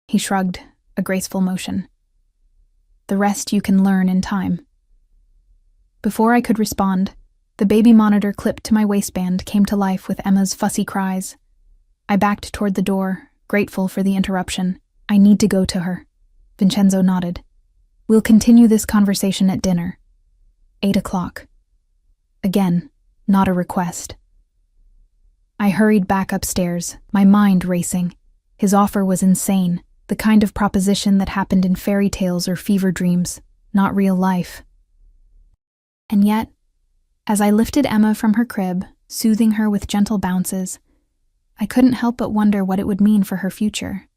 He shrugged, a graceful motion. The rest you can learn in time. Before I could respond, the baby monitor clipped to my waistband came to life with Emma's fussy cries. I backed toward the door, grateful for the interruption. I need to go to her. Vincenzo nodded. We'll continue this conversation at dinner. 8 o'clock. Again, not a request. I hurried back upstairs, my mind racing. His offer was insane, the kind of proposition that happened in fairy tales or fever dreams, not real life. And yet, as I lifted Emma from her crib, soothing her with gentle bounces, I couldn't help but wonder what it would mean for her future.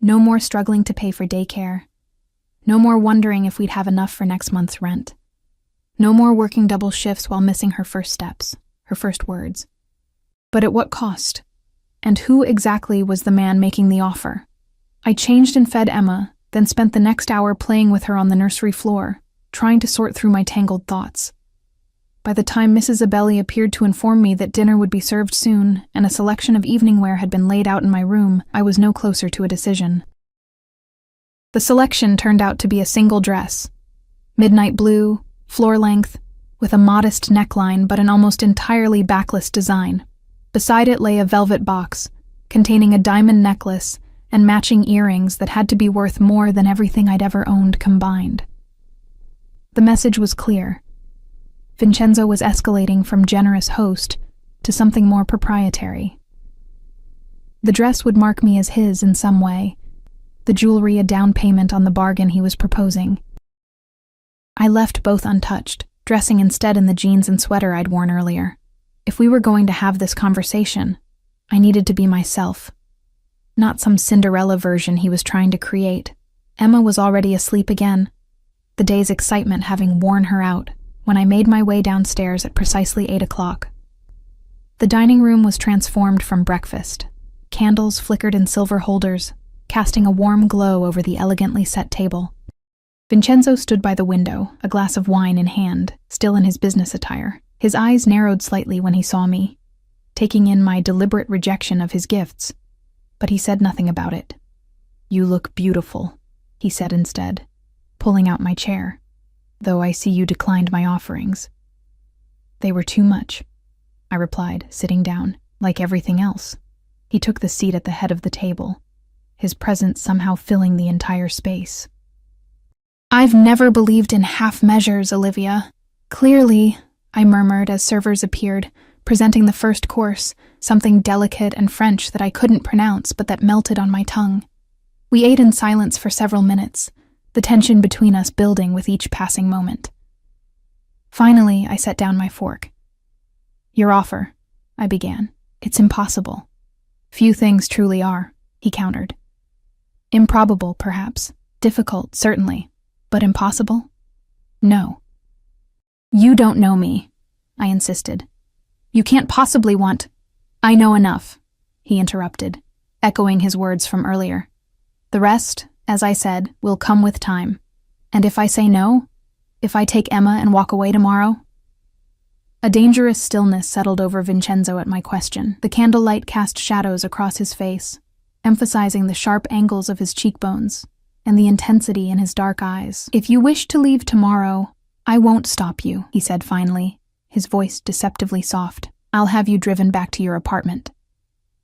No more struggling to pay for daycare. No more wondering if we'd have enough for next month's rent. No more working double shifts while missing her first steps, her first words. But at what cost? And who exactly was the man making the offer? I changed and fed Emma, then spent the next hour playing with her on the nursery floor, trying to sort through my tangled thoughts. By the time Mrs. Abelli appeared to inform me that dinner would be served soon and a selection of evening wear had been laid out in my room, I was no closer to a decision. The selection turned out to be a single dress. Midnight blue, floor length, with a modest neckline but an almost entirely backless design. Beside it lay a velvet box, containing a diamond necklace and matching earrings that had to be worth more than everything I'd ever owned combined. The message was clear. Vincenzo was escalating from generous host to something more proprietary. The dress would mark me as his in some way, the jewelry a down payment on the bargain he was proposing. I left both untouched, dressing instead in the jeans and sweater I'd worn earlier. If we were going to have this conversation, I needed to be myself, not some Cinderella version he was trying to create. Emma was already asleep again, the day's excitement having worn her out, when I made my way downstairs at precisely 8 o'clock. The dining room was transformed from breakfast. Candles flickered in silver holders, casting a warm glow over the elegantly set table. Vincenzo stood by the window, a glass of wine in hand, still in his business attire. His eyes narrowed slightly when he saw me, taking in my deliberate rejection of his gifts, but he said nothing about it. You look beautiful, he said instead. pulling out my chair, though I see you declined my offerings. They were too much, I replied, sitting down, like everything else. He took the seat at the head of the table, his presence somehow filling the entire space. I've never believed in half measures, Olivia. Clearly, I murmured as servers appeared, presenting the first course, something delicate and French that I couldn't pronounce but that melted on my tongue. We ate in silence for several minutes, the tension between us building with each passing moment. Finally, I set down my fork. Your offer, I began. It's impossible. Few things truly are, he countered. Improbable, perhaps. Difficult, certainly. But impossible? No. You don't know me, I insisted. You can't possibly want— I know enough, he interrupted, echoing his words from earlier. The rest, as I said, will come with time. And if I say no, if I take Emma and walk away tomorrow? A dangerous stillness settled over Vincenzo at my question. The candlelight cast shadows across his face, emphasizing the sharp angles of his cheekbones and the intensity in his dark eyes. If you wish to leave tomorrow, I won't stop you, he said finally, his voice deceptively soft. I'll have you driven back to your apartment.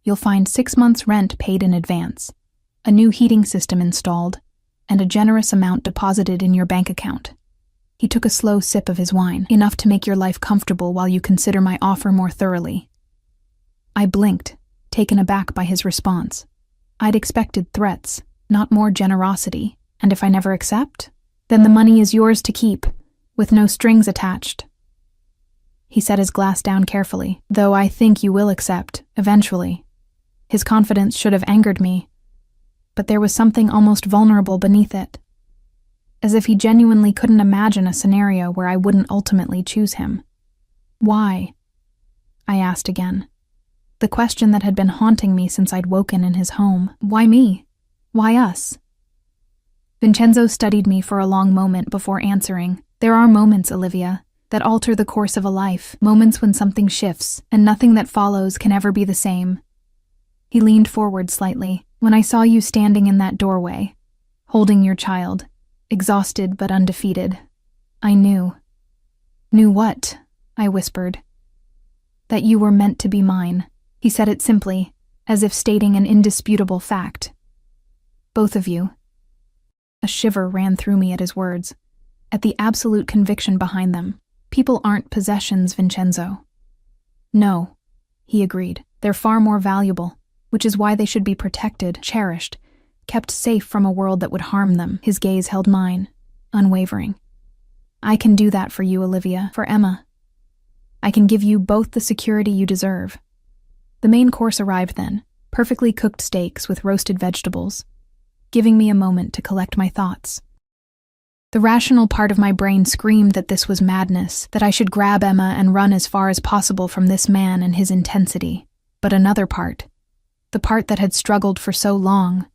You'll find 6 months' rent paid in advance, a new heating system installed, and a generous amount deposited in your bank account. He took a slow sip of his wine, enough to make your life comfortable while you consider my offer more thoroughly. I blinked, taken aback by his response. I'd expected threats, not more generosity, and if I never accept, then the money is yours to keep, with no strings attached. He set his glass down carefully, though I think you will accept, eventually. His confidence should have angered me, but there was something almost vulnerable beneath it, as if he genuinely couldn't imagine a scenario where I wouldn't ultimately choose him. Why? I asked again. The question that had been haunting me since I'd woken in his home. Why me? Why us? Vincenzo studied me for a long moment before answering. There are moments, Olivia, that alter the course of a life, moments when something shifts, and nothing that follows can ever be the same. He leaned forward slightly. When I saw you standing in that doorway, holding your child, exhausted but undefeated, I knew. Knew what? I whispered. That you were meant to be mine. He said it simply, as if stating an indisputable fact. Both of you. A shiver ran through me at his words, at the absolute conviction behind them. People aren't possessions, Vincenzo. No, he agreed. They're far more valuable, which is why they should be protected, cherished, kept safe from a world that would harm them. His gaze held mine, unwavering. I can do that for you, Olivia, for Emma. I can give you both the security you deserve. The main course arrived then, perfectly cooked steaks with roasted vegetables, giving me a moment to collect my thoughts. The rational part of my brain screamed that this was madness, that I should grab Emma and run as far as possible from this man and his intensity. But another part, the part that had struggled for so long,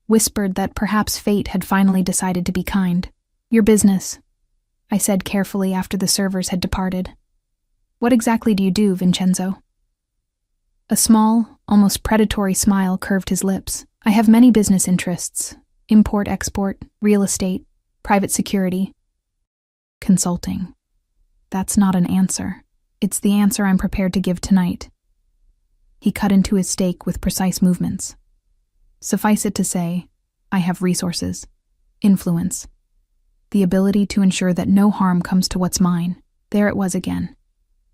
whispered that perhaps fate had finally decided to be kind. Your business, I said carefully after the servers had departed. What exactly do you do, Vincenzo? A small, almost predatory smile curved his lips. I have many business interests: import-export, real estate, private security. Consulting. That's not an answer. It's the answer I'm prepared to give tonight. He cut into his steak with precise movements. Suffice it to say, I have resources, influence, the ability to ensure that no harm comes to what's mine. There it was again.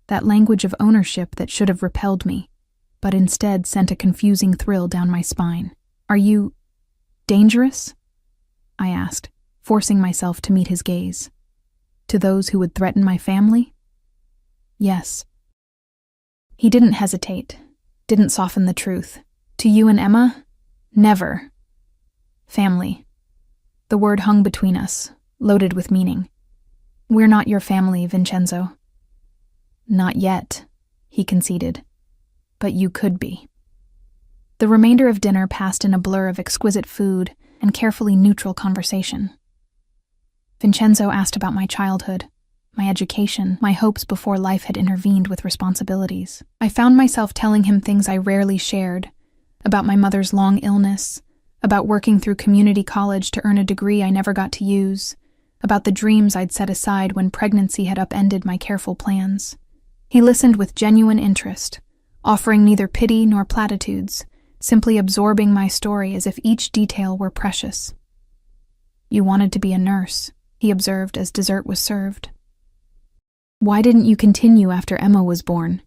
That language of ownership that should have repelled me, but instead sent a confusing thrill down my spine. Are you dangerous? I asked, forcing myself to meet his gaze. To those who would threaten my family? Yes. He didn't hesitate, didn't soften the truth. To you and Emma? Never. Family. The word hung between us, loaded with meaning. We're not your family, Vincenzo. Not yet, he conceded. But you could be. The remainder of dinner passed in a blur of exquisite food and carefully neutral conversation. Vincenzo asked about my childhood, my education, my hopes before life had intervened with responsibilities. I found myself telling him things I rarely shared, about my mother's long illness, about working through community college to earn a degree I never got to use, about the dreams I'd set aside when pregnancy had upended my careful plans. He listened with genuine interest, offering neither pity nor platitudes, simply absorbing my story as if each detail were precious. "You wanted to be a nurse," he observed as dessert was served. "Why didn't you continue after Emma was born?"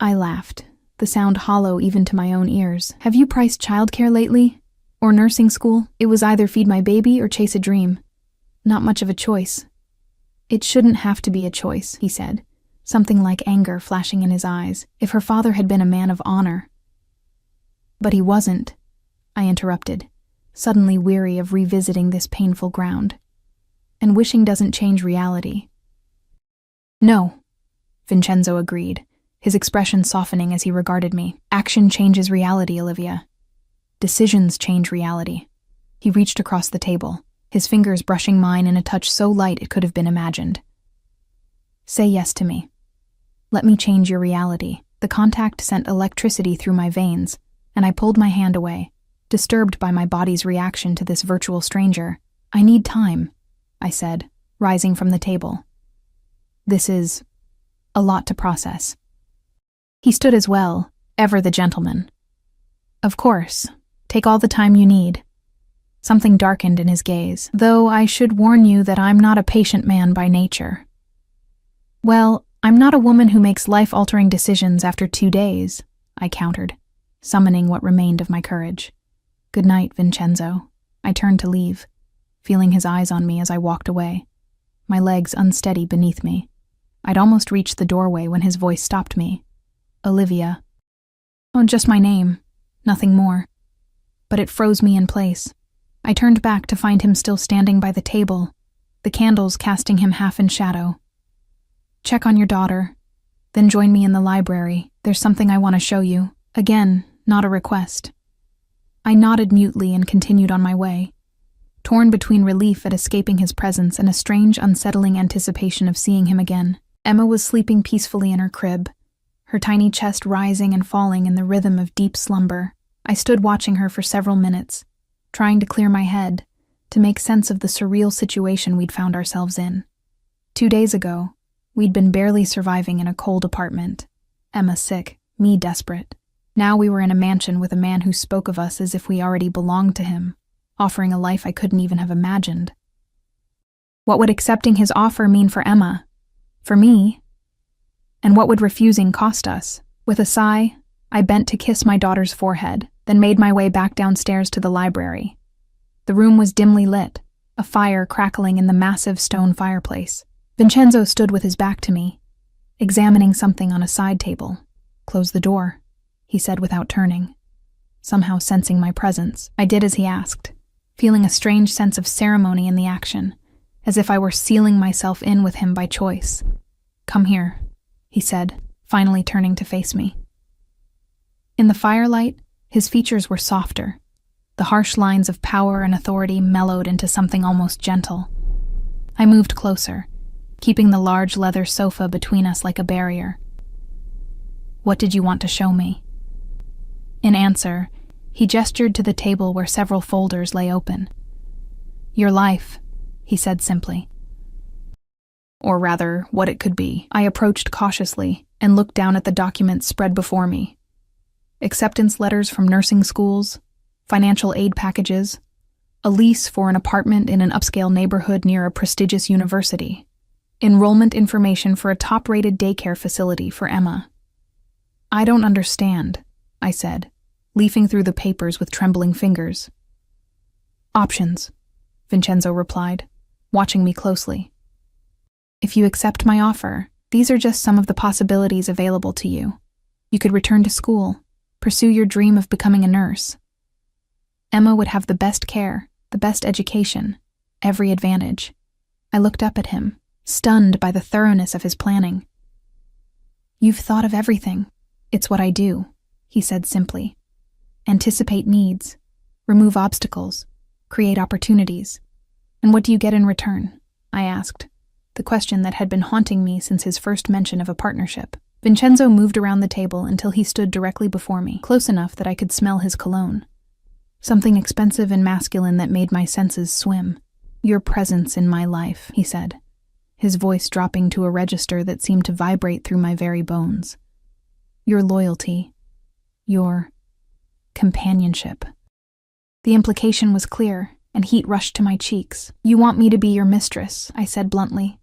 I laughed, the sound hollow even to my own ears. "Have you priced childcare lately? Or nursing school? It was either feed my baby or chase a dream. Not much of a choice." "It shouldn't have to be a choice," he said, something like anger flashing in his eyes, "if her father had been a man of honor." "But he wasn't," I interrupted, suddenly weary of revisiting this painful ground. "And wishing doesn't change reality." "No," Vincenzo agreed, his expression softening as he regarded me. "Action changes reality, Olivia. Decisions change reality." He reached across the table, his fingers brushing mine in a touch so light it could have been imagined. "Say yes to me. Let me change your reality." The contact sent electricity through my veins, and I pulled my hand away, disturbed by my body's reaction to this virtual stranger. "I need time," I said, rising from the table. "This is a lot to process." He stood as well, ever the gentleman. "Of course, take all the time you need." Something darkened in his gaze, though I should warn you that I'm not a patient man by nature. "Well, I'm not a woman who makes life-altering decisions after 2 days," I countered, summoning what remained of my courage. "Good night, Vincenzo." I turned to leave, feeling his eyes on me as I walked away, my legs unsteady beneath me. I'd almost reached the doorway when his voice stopped me. "Olivia." "Oh, just my name, nothing more." But it froze me in place. I turned back to find him still standing by the table, the candles casting him half in shadow. "Check on your daughter, then join me in the library. There's something I want to show you." Again, not a request. I nodded mutely and continued on my way, torn between relief at escaping his presence and a strange, unsettling anticipation of seeing him again. Emma was sleeping peacefully in her crib, her tiny chest rising and falling in the rhythm of deep slumber. I stood watching her for several minutes, trying to clear my head, to make sense of the surreal situation we'd found ourselves in. 2 days ago, we'd been barely surviving in a cold apartment, Emma sick, me desperate. Now we were in a mansion with a man who spoke of us as if we already belonged to him, offering a life I couldn't even have imagined. What would accepting his offer mean for Emma? For me? And what would refusing cost us? With a sigh, I bent to kiss my daughter's forehead, then made my way back downstairs to the library. The room was dimly lit, a fire crackling in the massive stone fireplace. Vincenzo stood with his back to me, examining something on a side table. "Close the door," he said without turning. Somehow sensing my presence, I did as he asked, feeling a strange sense of ceremony in the action, as if I were sealing myself in with him by choice. "Come here," he said, finally turning to face me. In the firelight, his features were softer. The harsh lines of power and authority mellowed into something almost gentle. I moved closer, keeping the large leather sofa between us like a barrier. "What did you want to show me?" In answer, he gestured to the table where several folders lay open. "Your life," he said simply. Or rather, what it could be. I approached cautiously and looked down at the documents spread before me. Acceptance letters from nursing schools, financial aid packages, a lease for an apartment in an upscale neighborhood near a prestigious university, enrollment information for a top-rated daycare facility for Emma. "I don't understand," I said, leafing through the papers with trembling fingers. "Options," Vincenzo replied, watching me closely. "If you accept my offer, these are just some of the possibilities available to you. You could return to school, pursue your dream of becoming a nurse. Emma would have the best care, the best education, every advantage." I looked up at him, stunned by the thoroughness of his planning. "You've thought of everything. It's what I do," he said simply. "Anticipate needs, remove obstacles, create opportunities. And what do you get in return?" I asked, the question that had been haunting me since his first mention of a partnership. Vincenzo moved around the table until he stood directly before me, close enough that I could smell his cologne. Something expensive and masculine that made my senses swim. Your presence in my life, he said, his voice dropping to a register that seemed to vibrate through my very bones. Your loyalty. Your companionship. The implication was clear, and heat rushed to my cheeks. You want me to be your mistress, I said bluntly.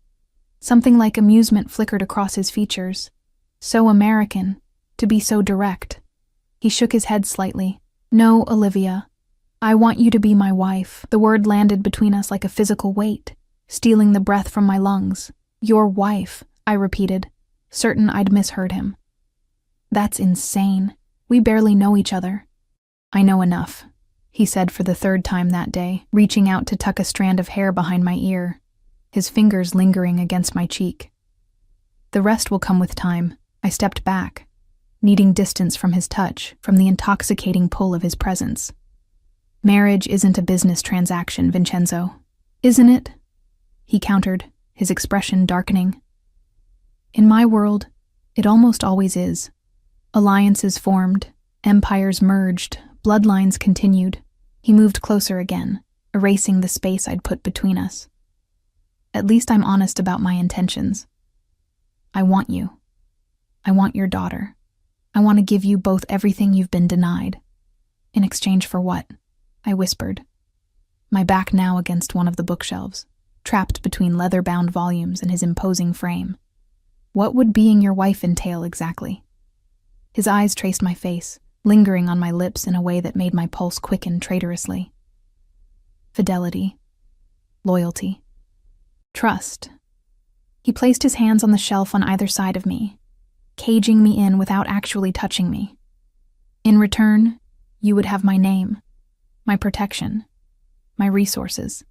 Something like amusement flickered across his features. So American, to be so direct. He shook his head slightly. No, Olivia. I want you to be my wife. The word landed between us like a physical weight, stealing the breath from my lungs. Your wife, I repeated, certain I'd misheard him. That's insane. We barely know each other. I know enough, he said for the third time that day, reaching out to tuck a strand of hair behind my ear, his fingers lingering against my cheek. The rest will come with time. I stepped back, needing distance from his touch, from the intoxicating pull of his presence. Marriage isn't a business transaction, Vincenzo. Isn't it? He countered, his expression darkening. In my world, it almost always is. Alliances formed, empires merged, bloodlines continued. He moved closer again, erasing the space I'd put between us. At least I'm honest about my intentions. I want you. I want your daughter. I want to give you both everything you've been denied. In exchange for what? I whispered, my back now against one of the bookshelves, trapped between leather-bound volumes and his imposing frame. What would being your wife entail exactly? His eyes traced my face, lingering on my lips in a way that made my pulse quicken traitorously. Fidelity. Loyalty. Trust. He placed his hands on the shelf on either side of me, caging me in without actually touching me. In return, you would have my name, my protection, my resources.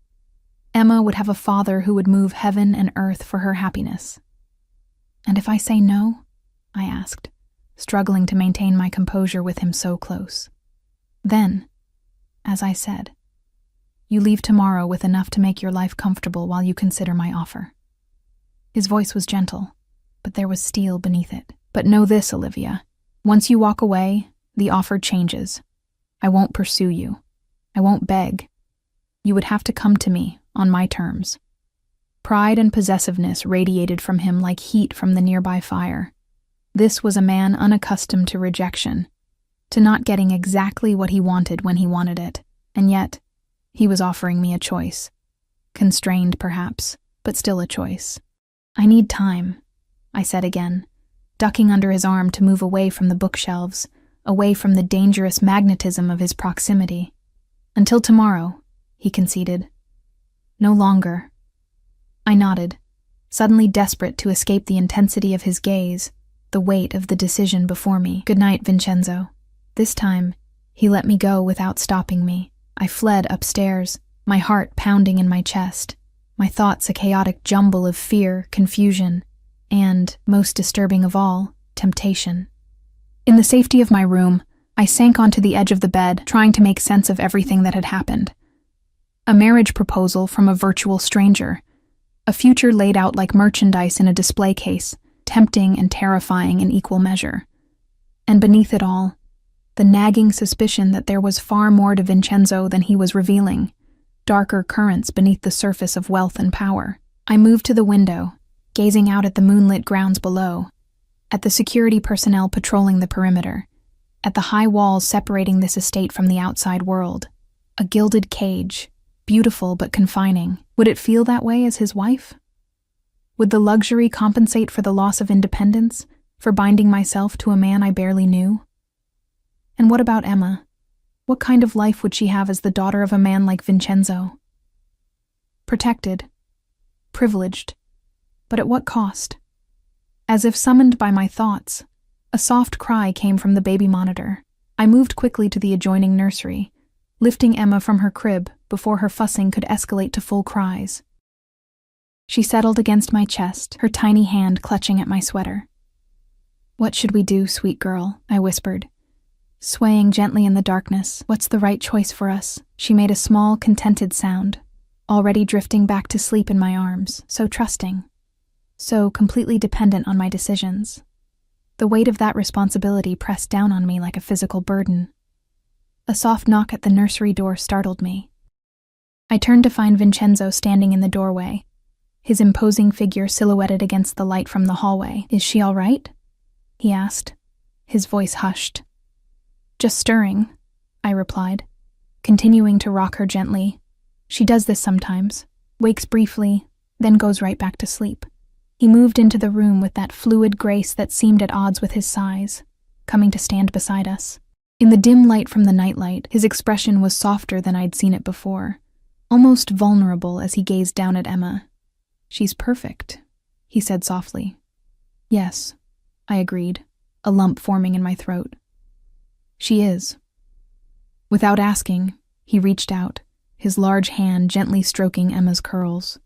Emma would have a father who would move heaven and earth for her happiness. And if I say no? I asked, struggling to maintain my composure with him so close. Then, as I said, you leave tomorrow with enough to make your life comfortable while you consider my offer. His voice was gentle, but there was steel beneath it. But know this, Olivia. Once you walk away, the offer changes. I won't pursue you. I won't beg. You would have to come to me, on my terms. Pride and possessiveness radiated from him like heat from the nearby fire. This was a man unaccustomed to rejection, to not getting exactly what he wanted when he wanted it, and yet, he was offering me a choice. Constrained, perhaps, but still a choice. I need time, I said again, ducking under his arm to move away from the bookshelves, away from the dangerous magnetism of his proximity. Until tomorrow, he conceded. No longer. I nodded, suddenly desperate to escape the intensity of his gaze, the weight of the decision before me. Good night, Vincenzo. This time, he let me go without stopping me. I fled upstairs, my heart pounding in my chest, my thoughts a chaotic jumble of fear, confusion, and, most disturbing of all, temptation. In the safety of my room, I sank onto the edge of the bed, trying to make sense of everything that had happened. A marriage proposal from a virtual stranger, a future laid out like merchandise in a display case, tempting and terrifying in equal measure. And beneath it all, the nagging suspicion that there was far more to Vincenzo than he was revealing, darker currents beneath the surface of wealth and power. I moved to the window, gazing out at the moonlit grounds below, at the security personnel patrolling the perimeter, at the high walls separating this estate from the outside world. A gilded cage, beautiful but confining. Would it feel that way as his wife? Would the luxury compensate for the loss of independence, for binding myself to a man I barely knew? And what about Emma? What kind of life would she have as the daughter of a man like Vincenzo? Protected, privileged, but at what cost? As if summoned by my thoughts, a soft cry came from the baby monitor. I moved quickly to the adjoining nursery, lifting Emma from her crib before her fussing could escalate to full cries. She settled against my chest, her tiny hand clutching at my sweater. "What should we do, sweet girl?" I whispered, swaying gently in the darkness. "What's the right choice for us?" She made a small, contented sound, already drifting back to sleep in my arms, so trusting, so completely dependent on my decisions. The weight of that responsibility pressed down on me like a physical burden. A soft knock at the nursery door startled me. I turned to find Vincenzo standing in the doorway, his imposing figure silhouetted against the light from the hallway. "Is she all right?" he asked, his voice hushed. "Just stirring," I replied, continuing to rock her gently. "She does this sometimes, wakes briefly, then goes right back to sleep." He moved into the room with that fluid grace that seemed at odds with his size, coming to stand beside us. In the dim light from the nightlight, his expression was softer than I'd seen it before, almost vulnerable as he gazed down at Emma. "She's perfect," he said softly. "Yes," I agreed, a lump forming in my throat. "She is." Without asking, he reached out, his large hand gently stroking Emma's curls.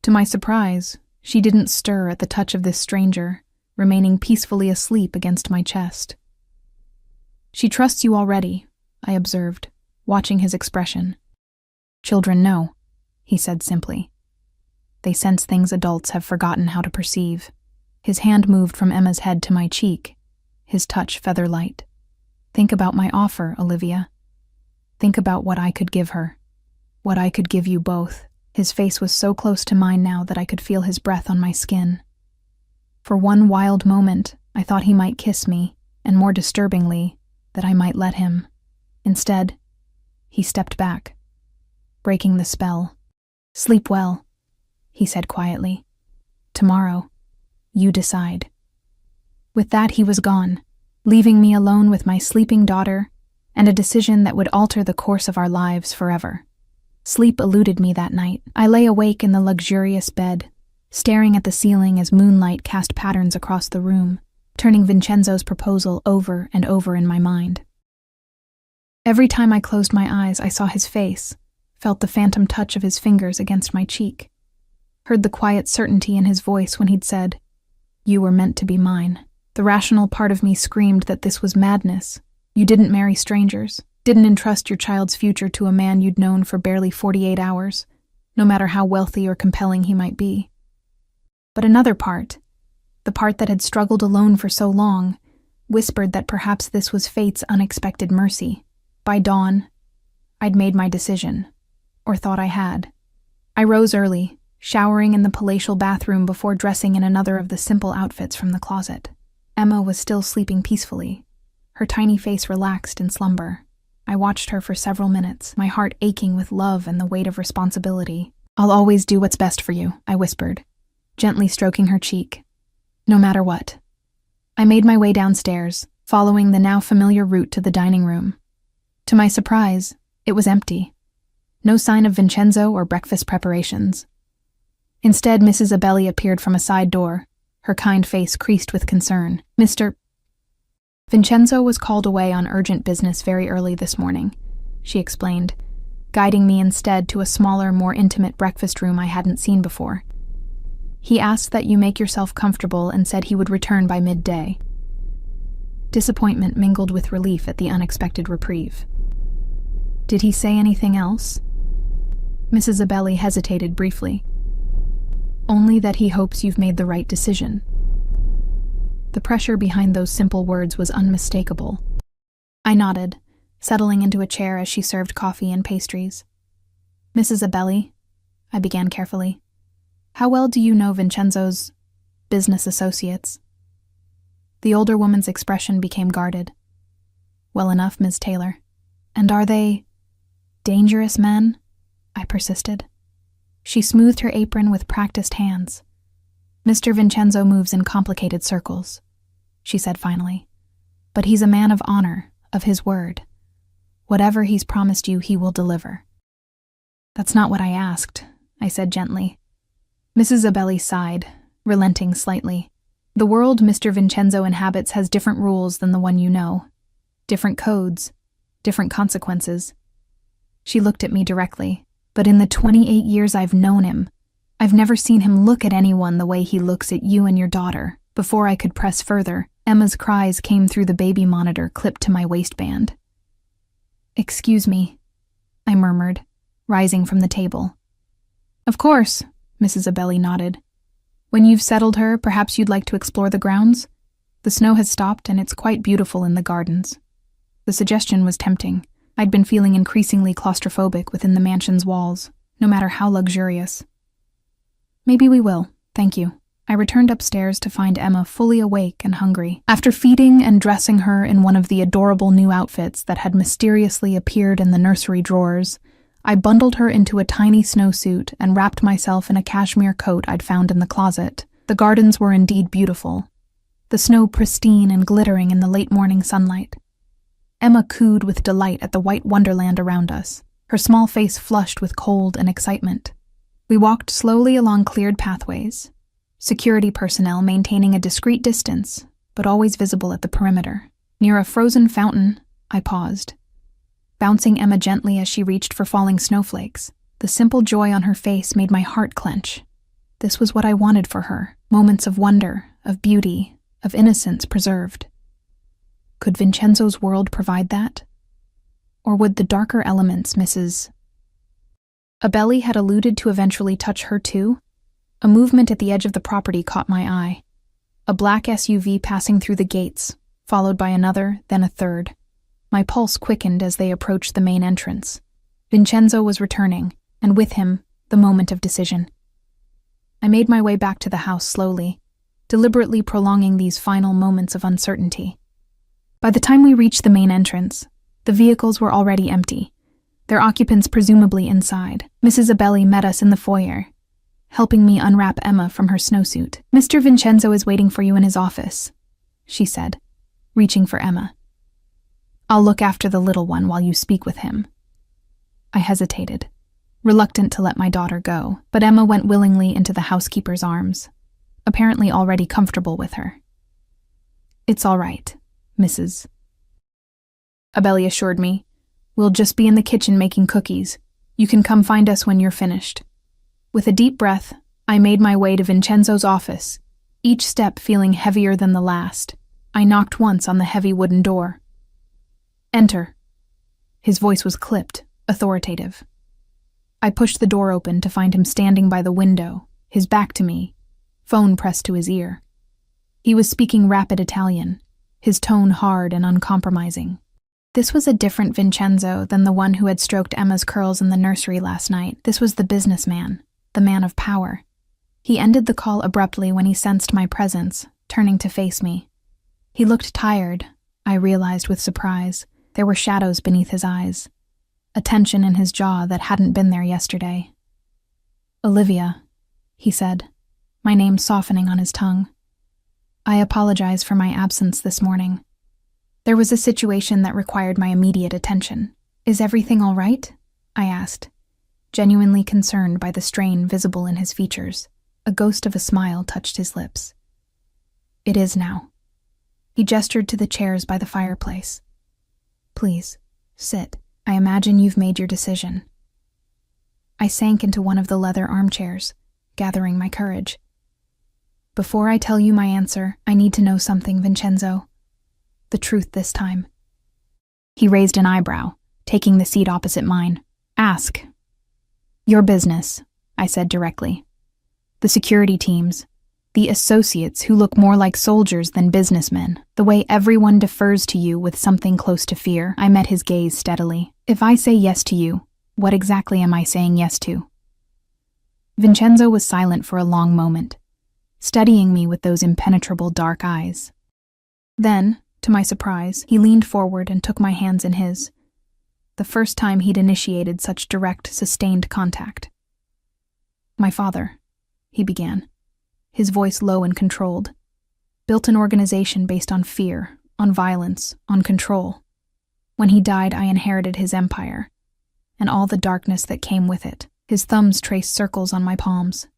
To my surprise, she didn't stir at the touch of this stranger, remaining peacefully asleep against my chest. "She trusts you already," I observed, watching his expression. "Children know," he said simply. "They sense things adults have forgotten how to perceive." His hand moved from Emma's head to my cheek, his touch feather-light. "Think about my offer, Olivia. Think about what I could give her, what I could give you both." His face was so close to mine now that I could feel his breath on my skin. For one wild moment, I thought he might kiss me, and more disturbingly, that I might let him. Instead, he stepped back, breaking the spell. "Sleep well," he said quietly. "Tomorrow, you decide." With that, he was gone, leaving me alone with my sleeping daughter and a decision that would alter the course of our lives forever. Sleep eluded me that night. I lay awake in the luxurious bed, staring at the ceiling as moonlight cast patterns across the room, turning Vincenzo's proposal over and over in my mind. Every time I closed my eyes, I saw his face, felt the phantom touch of his fingers against my cheek, heard the quiet certainty in his voice when he'd said, "You were meant to be mine." The rational part of me screamed that this was madness. You didn't marry strangers, didn't entrust your child's future to a man you'd known for barely 48 hours, no matter how wealthy or compelling he might be. But another part, the part that had struggled alone for so long, whispered that perhaps this was fate's unexpected mercy. By dawn, I'd made my decision, or thought I had. I rose early, showering in the palatial bathroom before dressing in another of the simple outfits from the closet. Emma was still sleeping peacefully, her tiny face relaxed in slumber. I watched her for several minutes, my heart aching with love and the weight of responsibility. "I'll always do what's best for you," I whispered, gently stroking her cheek. "No matter what." I made my way downstairs, following the now familiar route to the dining room. To my surprise, it was empty. No sign of Vincenzo or breakfast preparations. Instead, Mrs. Abelli appeared from a side door, her kind face creased with concern. "Mr. Vincenzo was called away on urgent business very early this morning," she explained, guiding me instead to a smaller, more intimate breakfast room I hadn't seen before. "He asked that you make yourself comfortable and said he would return by midday." Disappointment mingled with relief at the unexpected reprieve. "Did he say anything else?" Mrs. Abelli hesitated briefly. "Only that he hopes you've made the right decision." The pressure behind those simple words was unmistakable. I nodded, settling into a chair as she served coffee and pastries. "Mrs. Abelli," I began carefully, "how well do you know Vincenzo's business associates?" The older woman's expression became guarded. "Well enough, Ms. Taylor." "And are they dangerous men?" I persisted. She smoothed her apron with practiced hands. "Mr. Vincenzo moves in complicated circles," she said finally. "But he's a man of honor, of his word. Whatever he's promised you, he will deliver." "That's not what I asked," I said gently. Mrs. Abelli sighed, relenting slightly. "The world Mr. Vincenzo inhabits has different rules than the one you know. Different codes, different consequences." She looked at me directly. "But in the 28 years I've known him, I've never seen him look at anyone the way he looks at you and your daughter." Before I could press further, Emma's cries came through the baby monitor clipped to my waistband. "Excuse me," I murmured, rising from the table. "Of course," Mrs. Abelli nodded. "When you've settled her, perhaps you'd like to explore the grounds? The snow has stopped and it's quite beautiful in the gardens." The suggestion was tempting, I'd been feeling increasingly claustrophobic within the mansion's walls, no matter how luxurious. "Maybe we will, thank you." I returned upstairs to find Emma fully awake and hungry. After feeding and dressing her in one of the adorable new outfits that had mysteriously appeared in the nursery drawers, I bundled her into a tiny snowsuit and wrapped myself in a cashmere coat I'd found in the closet. The gardens were indeed beautiful, the snow pristine and glittering in the late morning sunlight. Emma cooed with delight at the white wonderland around us, her small face flushed with cold and excitement. We walked slowly along cleared pathways, security personnel maintaining a discreet distance, but always visible at the perimeter. Near a frozen fountain, I paused, bouncing Emma gently as she reached for falling snowflakes. The simple joy on her face made my heart clench. This was what I wanted for her, moments of wonder, of beauty, of innocence preserved. Could Vincenzo's world provide that? Or would the darker elements Mrs. Abelli had alluded to eventually touch her too? A movement at the edge of the property caught my eye. A black SUV passing through the gates, followed by another, then a third. My pulse quickened as they approached the main entrance. Vincenzo was returning, and with him, the moment of decision. I made my way back to the house slowly, deliberately prolonging these final moments of uncertainty. By the time we reached the main entrance, the vehicles were already empty, their occupants presumably inside. Mrs. Abelli met us in the foyer, helping me unwrap Emma from her snowsuit. "Mr. Vincenzo is waiting for you in his office," she said, reaching for Emma. "I'll look after the little one while you speak with him." I hesitated, reluctant to let my daughter go, but Emma went willingly into the housekeeper's arms, apparently already comfortable with her. "It's all right, Mrs. Abelli assured me. "We'll just be in the kitchen making cookies. You can come find us when you're finished." With a deep breath, I made my way to Vincenzo's office, each step feeling heavier than the last. I knocked once on the heavy wooden door. "Enter." His voice was clipped, authoritative. I pushed the door open to find him standing by the window, his back to me, phone pressed to his ear. He was speaking rapid Italian, his tone hard and uncompromising. This was a different Vincenzo than the one who had stroked Emma's curls in the nursery last night. This was the businessman, the man of power. He ended the call abruptly when he sensed my presence, turning to face me. He looked tired, I realized with surprise. There were shadows beneath his eyes, a tension in his jaw that hadn't been there yesterday. "Olivia," he said, my name softening on his tongue. "I apologize for my absence this morning. There was a situation that required my immediate attention." "Is everything all right?" I asked, genuinely concerned by the strain visible in his features. A ghost of a smile touched his lips. "It is now." He gestured to the chairs by the fireplace. "Please, sit. I imagine you've made your decision." I sank into one of the leather armchairs, gathering my courage. "Before I tell you my answer, I need to know something, Vincenzo. The truth this time." He raised an eyebrow, taking the seat opposite mine. "Ask." "Your business," I said directly. "The security teams, the associates who look more like soldiers than businessmen, the way everyone defers to you with something close to fear." I met his gaze steadily. "If I say yes to you, what exactly am I saying yes to?" Vincenzo was silent for a long moment, studying me with those impenetrable dark eyes. Then, to my surprise, he leaned forward and took my hands in his, the first time he'd initiated such direct, sustained contact. "My father," he began, his voice low and controlled, "built an organization based on fear, on violence, on control. When he died, I inherited his empire, and all the darkness that came with it." His thumbs traced circles on my palms,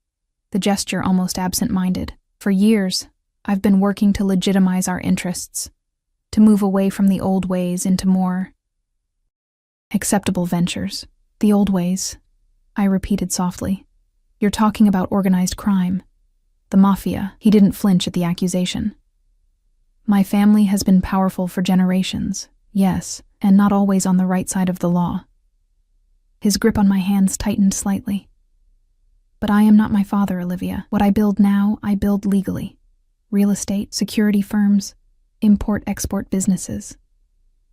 the gesture almost absent-minded. "For years, I've been working to legitimize our interests, to move away from the old ways into more acceptable ventures." "The old ways," I repeated softly. "You're talking about organized crime, the Mafia." He didn't flinch at the accusation. "My family has been powerful for generations, yes, and not always on the right side of the law." His grip on my hands tightened slightly. "But I am not my father, Olivia. What I build now, I build legally. Real estate, security firms, import-export businesses.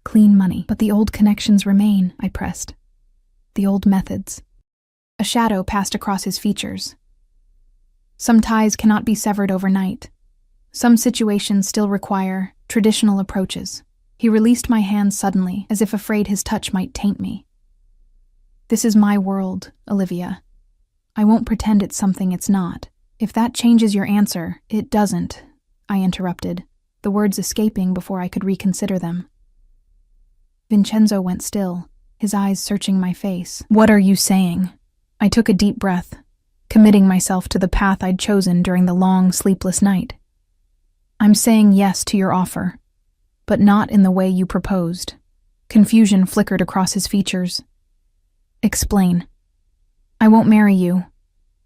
Clean money. But the old connections remain, I pressed. The old methods. A shadow passed across his features. Some ties cannot be severed overnight. Some situations still require traditional approaches. He released my hand suddenly, as if afraid his touch might taint me. This is my world, Olivia. I won't pretend it's something it's not. If that changes your answer, it doesn't, I interrupted, the words escaping before I could reconsider them. Vincenzo went still, his eyes searching my face. What are you saying? I took a deep breath, committing myself to the path I'd chosen during the long, sleepless night. I'm saying yes to your offer, but not in the way you proposed. Confusion flickered across his features. Explain. I won't marry you.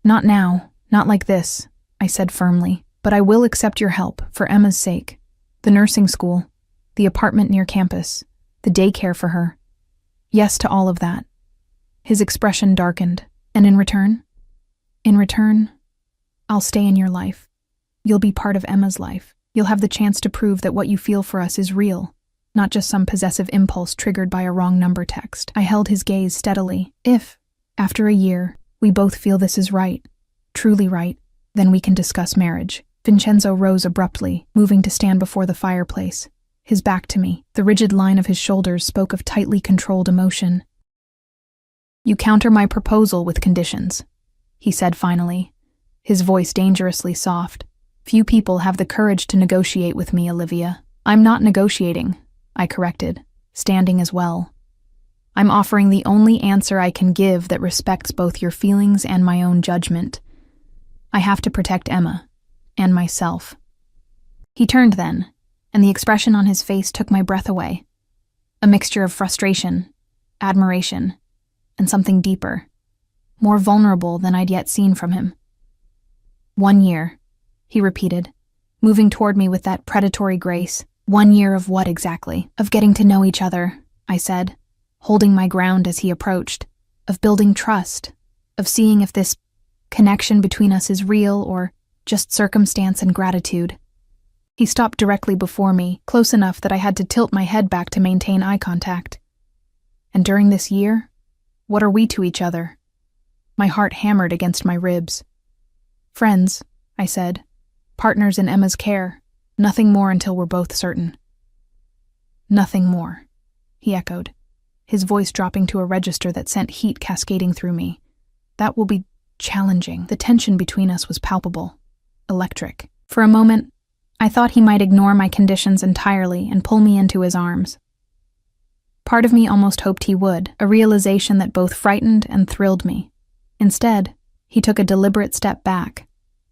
Not now, not like this, I said firmly, but I will accept your help for Emma's sake. The nursing school, the apartment near campus, the daycare for her. Yes to all of that. His expression darkened. And in return? In return, I'll stay in your life. You'll be part of Emma's life. You'll have the chance to prove that what you feel for us is real, not just some possessive impulse triggered by a wrong number text. I held his gaze steadily. If, after a year, we both feel this is right, truly right, then we can discuss marriage. Vincenzo rose abruptly, moving to stand before the fireplace, his back to me. The rigid line of his shoulders spoke of tightly controlled emotion. You counter my proposal with conditions, he said finally, his voice dangerously soft. Few people have the courage to negotiate with me, Olivia. I'm not negotiating, I corrected, standing as well. I'm offering the only answer I can give that respects both your feelings and my own judgment. I have to protect Emma, and myself. He turned then, and the expression on his face took my breath away. A mixture of frustration, admiration, and something deeper, more vulnerable than I'd yet seen from him. 1 year, he repeated, moving toward me with that predatory grace. 1 year of what exactly? Of getting to know each other, I said, holding my ground as he approached, of building trust, of seeing if this connection between us is real or just circumstance and gratitude. He stopped directly before me, close enough that I had to tilt my head back to maintain eye contact. And during this year, what are we to each other? My heart hammered against my ribs. Friends, I said. Partners in Emma's care. Nothing more until we're both certain. Nothing more, he echoed, his voice dropping to a register that sent heat cascading through me. That will be challenging. The tension between us was palpable, electric. For a moment, I thought he might ignore my conditions entirely and pull me into his arms. Part of me almost hoped he would, a realization that both frightened and thrilled me. Instead, he took a deliberate step back.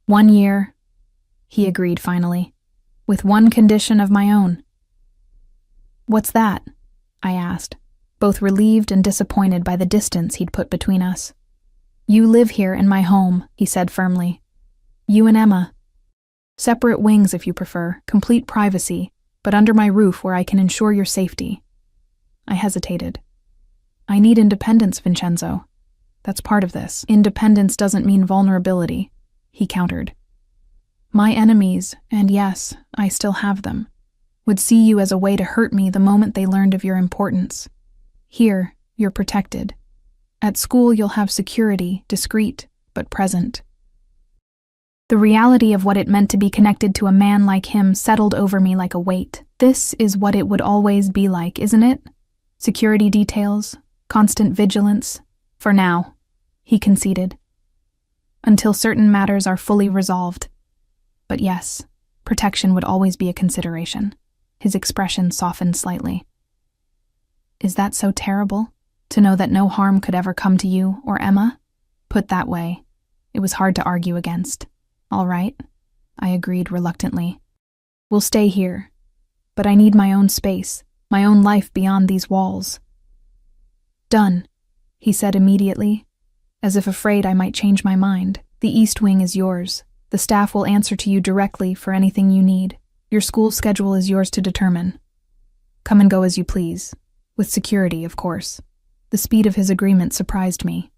1 year, he agreed finally, with one condition of my own. What's that? I asked, both relieved and disappointed by the distance he'd put between us. You live here in my home, he said firmly. You and Emma. Separate wings if you prefer, complete privacy, but under my roof where I can ensure your safety. I hesitated. I need independence, Vincenzo. That's part of this. Independence doesn't mean vulnerability, he countered. My enemies, and yes, I still have them, would see you as a way to hurt me the moment they learned of your importance. Here, you're protected. At school, you'll have security, discreet, but present. The reality of what it meant to be connected to a man like him settled over me like a weight. This is what it would always be like, isn't it? Security details, constant vigilance. For now, he conceded. Until certain matters are fully resolved. But yes, protection would always be a consideration. His expression softened slightly. Is that so terrible? To know that no harm could ever come to you or Emma? Put that way, it was hard to argue against. All right, I agreed reluctantly. We'll stay here, but I need my own space, my own life beyond these walls. Done, he said immediately, as if afraid I might change my mind. The East Wing is yours. The staff will answer to you directly for anything you need. Your school schedule is yours to determine. Come and go as you please, with security, of course. The speed of his agreement surprised me.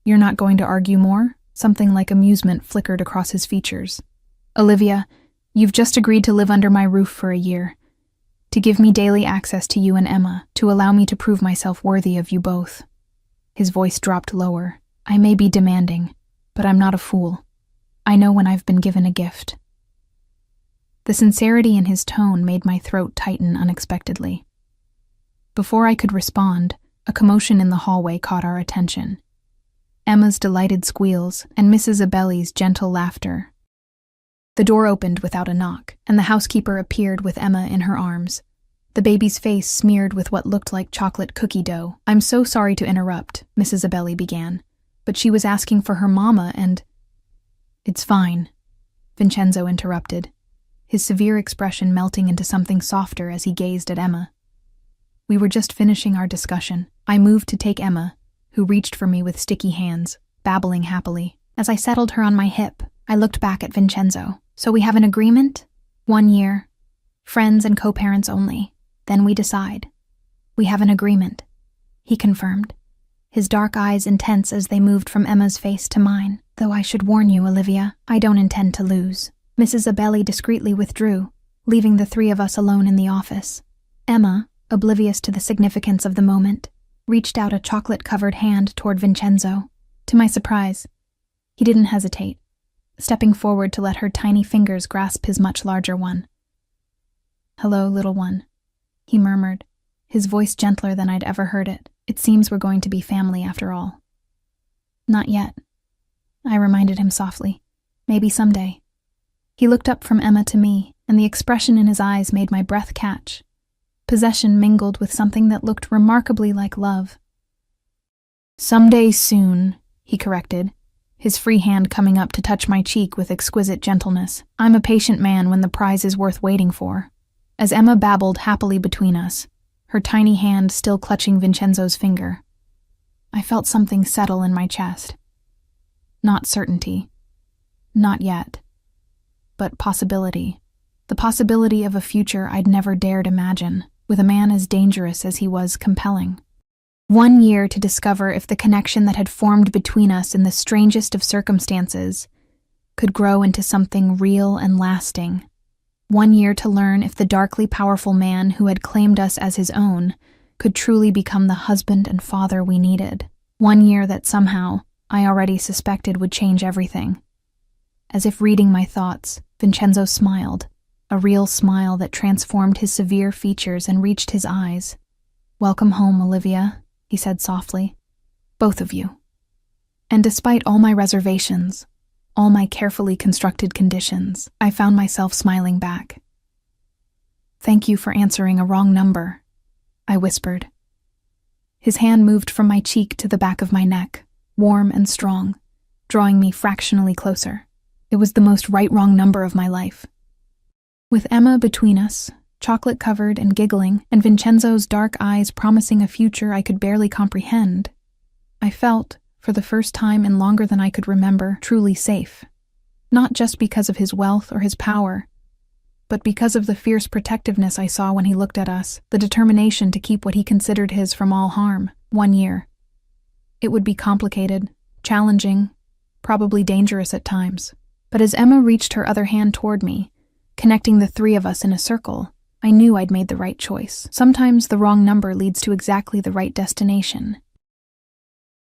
You're not going to argue more? Something like amusement flickered across his features. Olivia, you've just agreed to live under my roof for a year. To give me daily access to you and Emma, to allow me to prove myself worthy of you both." His voice dropped lower. "I may be demanding, but I'm not a fool. I know when I've been given a gift." The sincerity in his tone made my throat tighten unexpectedly. Before I could respond, a commotion in the hallway caught our attention. Emma's delighted squeals and Mrs. Abelli's gentle laughter. The door opened without a knock, and the housekeeper appeared with Emma in her arms, the baby's face smeared with what looked like chocolate cookie dough. "I'm so sorry to interrupt," Mrs. Abelli began, "but she was asking for her mama and—" "It's fine," Vincenzo interrupted, his severe expression melting into something softer as he gazed at Emma. We were just finishing our discussion. I moved to take Emma, who reached for me with sticky hands, babbling happily. As I settled her on my hip, I looked back at Vincenzo. "So we have an agreement? 1 year. Friends and co-parents only. Then we decide." "We have an agreement," he confirmed, his dark eyes intense as they moved from Emma's face to mine. "Though I should warn you, Olivia, I don't intend to lose." Mrs. Abelli discreetly withdrew, leaving the three of us alone in the office. Emma, oblivious to the significance of the moment, reached out a chocolate-covered hand toward Vincenzo. To my surprise, he didn't hesitate, stepping forward to let her tiny fingers grasp his much larger one. "Hello, little one," he murmured, his voice gentler than I'd ever heard it. "It seems we're going to be family after all." "Not yet," I reminded him softly. "Maybe someday." He looked up from Emma to me, and the expression in his eyes made my breath catch. Possession mingled with something that looked remarkably like love. "Someday soon," he corrected, his free hand coming up to touch my cheek with exquisite gentleness. "I'm a patient man when the prize is worth waiting for." As Emma babbled happily between us, her tiny hand still clutching Vincenzo's finger, I felt something settle in my chest. Not certainty. Not yet. But possibility. The possibility of a future I'd never dared imagine, with a man as dangerous as he was compelling. 1 year to discover if the connection that had formed between us in the strangest of circumstances could grow into something real and lasting. 1 year to learn if the darkly powerful man who had claimed us as his own could truly become the husband and father we needed. 1 year that somehow, I already suspected, would change everything. As if reading my thoughts, Vincenzo smiled, a real smile that transformed his severe features and reached his eyes. "Welcome home, Olivia," he said softly. "Both of you." And despite all my reservations, all my carefully constructed conditions, I found myself smiling back. "Thank you for answering a wrong number," I whispered. His hand moved from my cheek to the back of my neck, warm and strong, drawing me fractionally closer. It was the most right-wrong number of my life. With Emma between us, chocolate-covered and giggling, and Vincenzo's dark eyes promising a future I could barely comprehend, I felt, for the first time in longer than I could remember, truly safe. Not just because of his wealth or his power, but because of the fierce protectiveness I saw when he looked at us, the determination to keep what he considered his from all harm. 1 year. It would be complicated, challenging, probably dangerous at times. But as Emma reached her other hand toward me, connecting the three of us in a circle, I knew I'd made the right choice. Sometimes the wrong number leads to exactly the right destination.